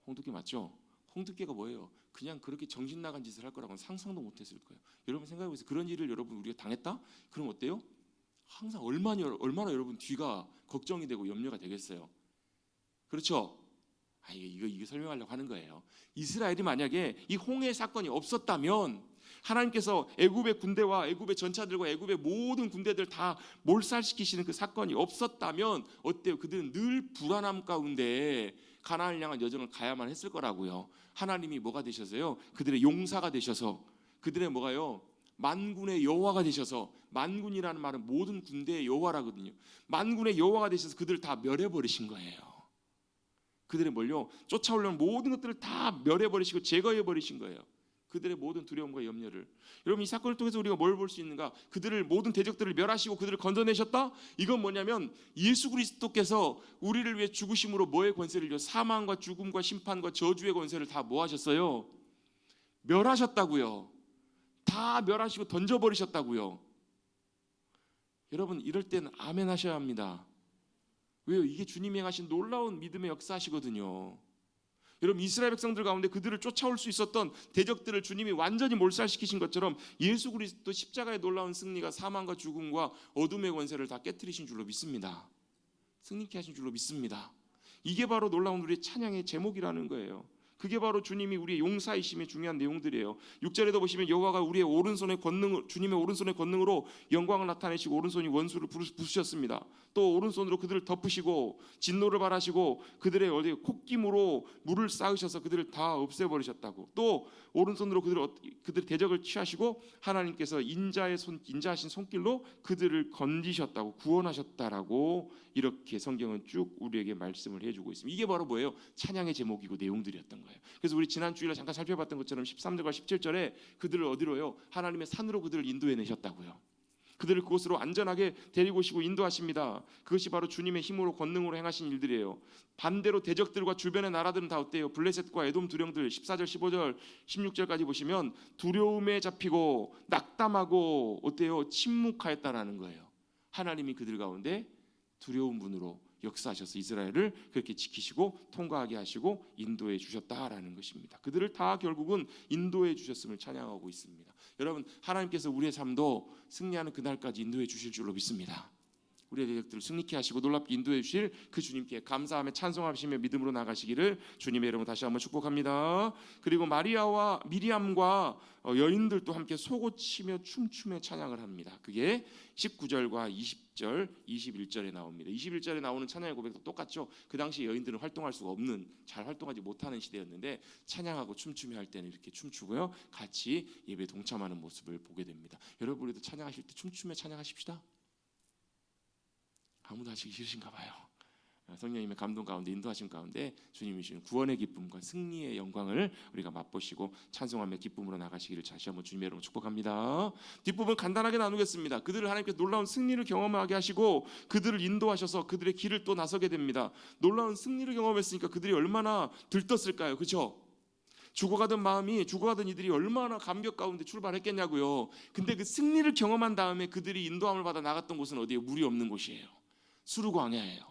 홍두깨 맞죠? 홍두깨가 뭐예요? 그냥 그렇게 정신 나간 짓을 할 거라고는 상상도 못했을 거예요. 여러분 생각해 보세요. 그런 일을 여러분 우리가 당했다? 그럼 어때요? 항상 얼마나 여러분 뒤가 걱정이 되고 염려가 되겠어요. 그렇죠? 이거 설명하려고 하는 거예요. 이스라엘이 만약에 이 홍해 사건이 없었다면 하나님께서 애굽의 군대와 애굽의 전차들과 애굽의 모든 군대들 다 몰살시키시는 그 사건이 없었다면 어때요? 그들은 늘 불안함 가운데 가나안을 향한 여정을 가야만 했을 거라고요. 하나님이 뭐가 되셔서요? 그들의 용사가 되셔서 그들의 뭐가요? 만군의 여호와가 되셔서, 만군이라는 말은 모든 군대의 여호와라거든요. 만군의 여호와가 되셔서 그들을 다 멸해버리신 거예요. 그들의 뭘요? 쫓아오려는 모든 것들을 다 멸해버리시고 제거해버리신 거예요. 그들의 모든 두려움과 염려를. 여러분 이 사건을 통해서 우리가 뭘 볼 수 있는가? 그들을 모든 대적들을 멸하시고 그들을 건져내셨다? 이건 뭐냐면 예수 그리스도께서 우리를 위해 죽으심으로 뭐의 권세를 줘? 사망과 죽음과 심판과 저주의 권세를 다 뭐 하셨어요? 멸하셨다고요. 다 멸하시고 던져버리셨다고요. 여러분 이럴 때는 아멘 하셔야 합니다. 왜요? 이게 주님이 행하신 놀라운 믿음의 역사시거든요. 여러분 이스라엘 백성들 가운데 그들을 쫓아올 수 있었던 대적들을 주님이 완전히 몰살시키신 것처럼 예수 그리스도 십자가의 놀라운 승리가 사망과 죽음과 어둠의 권세를 다 깨트리신 줄로 믿습니다. 승리케 하신 줄로 믿습니다. 이게 바로 놀라운 우리의 찬양의 제목이라는 거예요. 그게 바로 주님이 우리의 용사이심의 중요한 내용들이에요. 6절에도 보시면 여호와가 우리의 오른손의 권능, 주님의 오른손의 권능으로 영광을 나타내시고 오른손이 원수를 부수셨습니다. 또 오른손으로 그들을 덮으시고 진노를 발하시고 그들의 어디 콧김으로 물을 쌓으셔서 그들을 다 없애버리셨다고. 또 오른손으로 그들의 대적을 취하시고 하나님께서 인자하신 손길로 그들을 건지셨다고, 구원하셨다라고 이렇게 성경은 쭉 우리에게 말씀을 해주고 있습니다. 이게 바로 뭐예요? 찬양의 제목이고 내용들이었던 거예요. 나와요. 그래서 우리 지난 주일에 잠깐 살펴봤던 것처럼 13절과 17절에 그들을 어디로요? 하나님의 산으로 그들을 인도해 내셨다고요. 그들을 그곳으로 안전하게 데리고 오시고 인도하십니다. 그것이 바로 주님의 힘으로 권능으로 행하신 일들이에요. 반대로 대적들과 주변의 나라들은 다 어때요? 블레셋과 에돔 두령들 14절 15절 16절까지 보시면 두려움에 잡히고 낙담하고 어때요? 침묵하였다라는 거예요. 하나님이 그들 가운데 두려운 분으로 역사하셔서 이스라엘을 그렇게 지키시고 통과하게 하시고 인도해 주셨다라는 것입니다. 그들을 다 결국은 인도해 주셨음을 찬양하고 있습니다. 여러분, 하나님께서 우리의 삶도 승리하는 그날까지 인도해 주실 줄로 믿습니다. 우리의 대적들을 승리케 하시고 놀랍게 인도해 주실 그 주님께 감사하며 찬송하시며 믿음으로 나가시기를 주님의 이름으로 다시 한번 축복합니다. 그리고 마리아와 미리암과 여인들도 함께 소고치며 춤추며 찬양을 합니다. 그게 19절과 20절, 21절에 나옵니다. 21절에 나오는 찬양의 고백도 똑같죠. 그 당시 여인들은 활동할 수가 없는, 잘 활동하지 못하는 시대였는데 찬양하고 춤추며 할 때는 이렇게 춤추고요, 같이 예배에 동참하는 모습을 보게 됩니다. 여러분, 우리도 찬양하실 때 춤추며 찬양하십시다. 아무도 하시기 싫으신가 봐요. 성령님의 감동 가운데 인도하심 가운데 주님이 주신 구원의 기쁨과 승리의 영광을 우리가 맛보시고 찬송하며 기쁨으로 나가시기를 다시 한번 주님의 이름으로 축복합니다. 뒷부분 간단하게 나누겠습니다. 그들을 하나님께서 놀라운 승리를 경험하게 하시고 그들을 인도하셔서 그들의 길을 또 나서게 됩니다. 놀라운 승리를 경험했으니까 그들이 얼마나 들떴을까요? 그렇죠? 죽어가던 이들이 얼마나 감격 가운데 출발했겠냐고요. 근데 그 승리를 경험한 다음에 그들이 인도함을 받아 나갔던 곳은 어디예요? 물이 없는 곳이에요. 수르광야예요.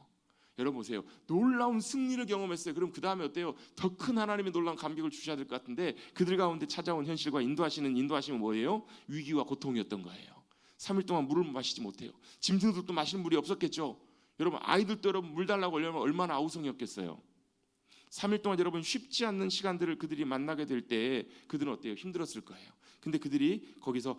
여러분 보세요. 놀라운 승리를 경험했어요. 그럼 그 다음에 어때요? 더 큰 하나님의 놀라운 감격을 주셔야 될 것 같은데 그들 가운데 찾아온 현실과 인도하심은 뭐예요? 위기와 고통이었던 거예요. 3일 동안 물을 마시지 못해요. 짐승들도 마실 물이 없었겠죠. 여러분, 아이들도 여러분 물 달라고 하려면 얼마나 아우성이었겠어요. 3일 동안 여러분 쉽지 않는 시간들을 그들이 만나게 될 때 그들은 어때요? 힘들었을 거예요. 근데 그들이 거기서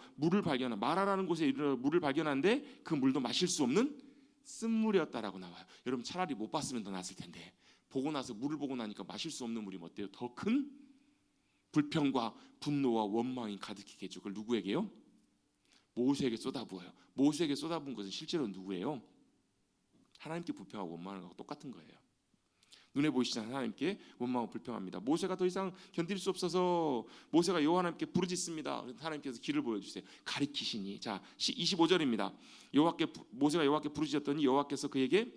마라라는 곳에 이르러 물을 발견하는데 그 물도 마실 수 없는 쓴물이었다라고 나와요. 여러분, 차라리 못 봤으면 더 낫을 텐데 보고 나서 물을 보고 나니까 마실 수 없는 물이 어때요? 더 큰 불평과 분노와 원망이 가득했겠죠. 그걸 누구에게요? 모세에게 쏟아부어요. 모세에게 쏟아부은 것은 실제로 누구예요? 하나님께 불평하고 원망하는 거하고 똑같은 거예요. 눈에 보이시잖아요. 하나님께 원망하고 불평합니다. 모세가 더 이상 견딜 수 없어서 모세가 여호와 하나님께 부르짖습니다. 하나님께서 길을 보여주세요. 가리키시니. 자, 25절입니다. 모세가 여호와께 부르짖었더니 여호와께서 그에게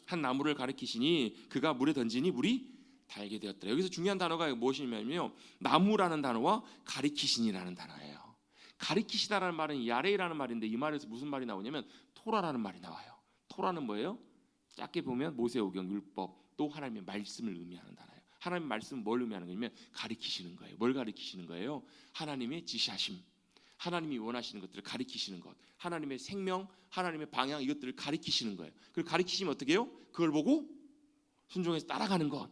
한 나무를 가리키시니 그가 물에 던지니 물이 달게 되었더라. 여기서 중요한 단어가 무엇이냐면요, 나무라는 단어와 가리키시니라는 단어예요. 가리키시다라는 말은 야레이라는 말인데 이 말에서 무슨 말이 나오냐면 토라라는 말이 나와요. 토라는 뭐예요? 짧게 보면 모세오경, 율법, 또 하나님의 말씀을 의미하는 단어예요. 하나님의 말씀은 뭘 의미하는 거냐면 가리키시는 거예요. 뭘 가리키시는 거예요? 하나님의 지시하심, 하나님이 원하시는 것들을 가리키시는 것, 하나님의 생명, 하나님의 방향, 이것들을 가리키시는 거예요. 그걸 가리키시면 어떻게 해요? 그걸 보고 순종해서 따라가는 것,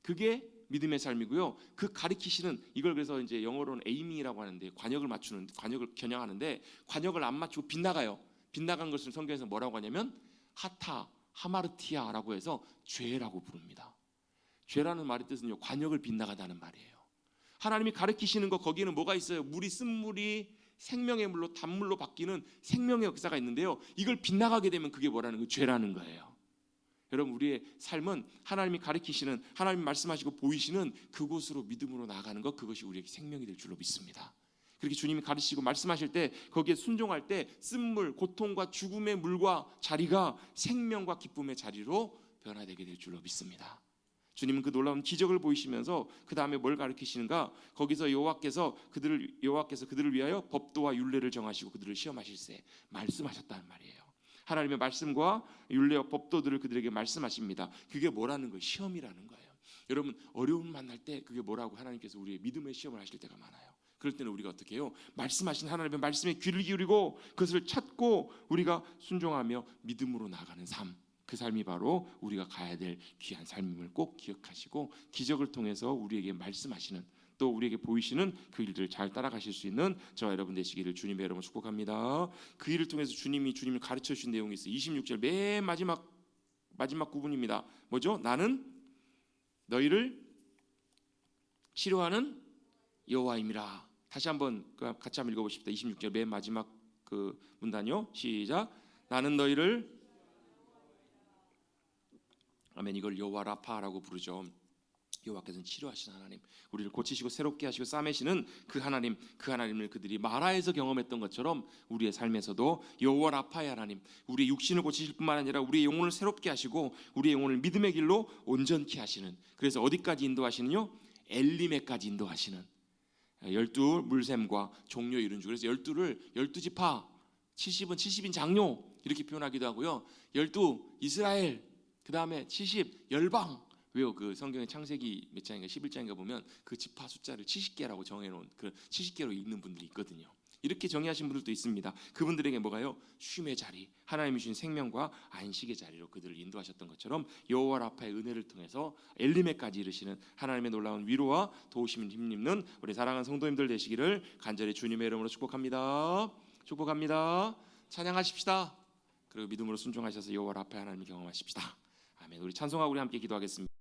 그게 믿음의 삶이고요. 그 가리키시는, 이걸 그래서 이제 영어로는 에이밍이라고 하는데 관역을 겨냥하는데 관역을 안 맞추고 빗나가요. 빗나간 것을 성경에서 뭐라고 하냐면 하마르티아라고 해서 죄라고 부릅니다. 죄라는 말의 뜻은요, 관역을 빗나가다는 말이에요. 하나님이 가르치시는 것, 거기에는 뭐가 있어요? 쓴물이 생명의 물로 단물로 바뀌는 생명의 역사가 있는데요, 이걸 빗나가게 되면 그게 뭐라는 거예요? 죄라는 거예요. 여러분, 우리의 삶은 하나님이 가르치시는, 하나님이 말씀하시고 보이시는 그곳으로 믿음으로 나아가는 것, 그것이 우리에게 생명이 될 줄로 믿습니다. 그렇게 주님이 가르치시고 말씀하실 때 거기에 순종할 때 쓴물, 고통과 죽음의 물과 자리가 생명과 기쁨의 자리로 변화되게 될 줄로 믿습니다. 주님은 그 놀라운 기적을 보이시면서 그 다음에 뭘 가르치시는가? 거기서 여호와께서 그들을 위하여 법도와 율례를 정하시고 그들을 시험하실세 말씀하셨다는 말이에요. 하나님의 말씀과 율례와 법도들을 그들에게 말씀하십니다. 그게 뭐라는 거예요? 시험이라는 거예요. 여러분, 어려움 만날 때 그게 뭐라고 하나님께서 우리의 믿음의 시험을 하실 때가 많아요. 그럴 때는 우리가 어떻게 해요? 말씀하신 하나님의 말씀에 귀를 기울이고 그것을 찾고 우리가 순종하며 믿음으로 나가는 삶, 그 삶이 바로 우리가 가야 될 귀한 삶임을 꼭 기억하시고 기적을 통해서 우리에게 말씀하시는, 또 우리에게 보이시는 그 일들을 잘 따라가실 수 있는 저와 여러분 되시기를 주님의 이름으로 축복합니다. 그 일을 통해서 주님을 가르쳐 주신 내용이 있어요. 26절 맨 마지막 구분입니다. 뭐죠? 나는 너희를 치료하는 여호와임이라. 다시 한번 같이 한번 읽어보십시다. 26절 맨 마지막 그 문단요. 시작. 나는 너희를, 아멘. 이걸 여호와 라파라고 부르죠. 여호와께서는 치료하시는 하나님, 우리를 고치시고 새롭게 하시고 싸매시는 그 하나님, 그 하나님을 그들이 마라에서 경험했던 것처럼 우리의 삶에서도 여호와 라파의 하나님, 우리의 육신을 고치실 뿐만 아니라 우리의 영혼을 새롭게 하시고 우리의 영혼을 믿음의 길로 온전케 하시는, 그래서 어디까지 인도하시는요? 엘리메까지 인도하시는 12 물샘과 종려 이룬 주. 그래서 12를 12지파, 70은 70인 장로 이렇게 표현하기도 하고요. 12 이스라엘, 그 다음에 70 열방. 왜요? 그 성경의 창세기 몇 장인가 11장인가 보면 그 지파 숫자를 70개라고 정해놓은, 그 70개로 읽는 분들이 있거든요. 이렇게 정의하신 분들도 있습니다. 그분들에게 뭐가요? 쉼의 자리, 하나님이 주신 생명과 안식의 자리로 그들을 인도하셨던 것처럼 여호와 라파의 은혜를 통해서 엘리메까지 이르시는 하나님의 놀라운 위로와 도우심을 힘입는 우리 사랑하는 성도님들 되시기를 간절히 주님의 이름으로 축복합니다. 축복합니다. 찬양하십시다. 그리고 믿음으로 순종하셔서 여호와 라파의 하나님을 경험하십시다. 아멘. 우리 찬송하고 우리 함께 기도하겠습니다.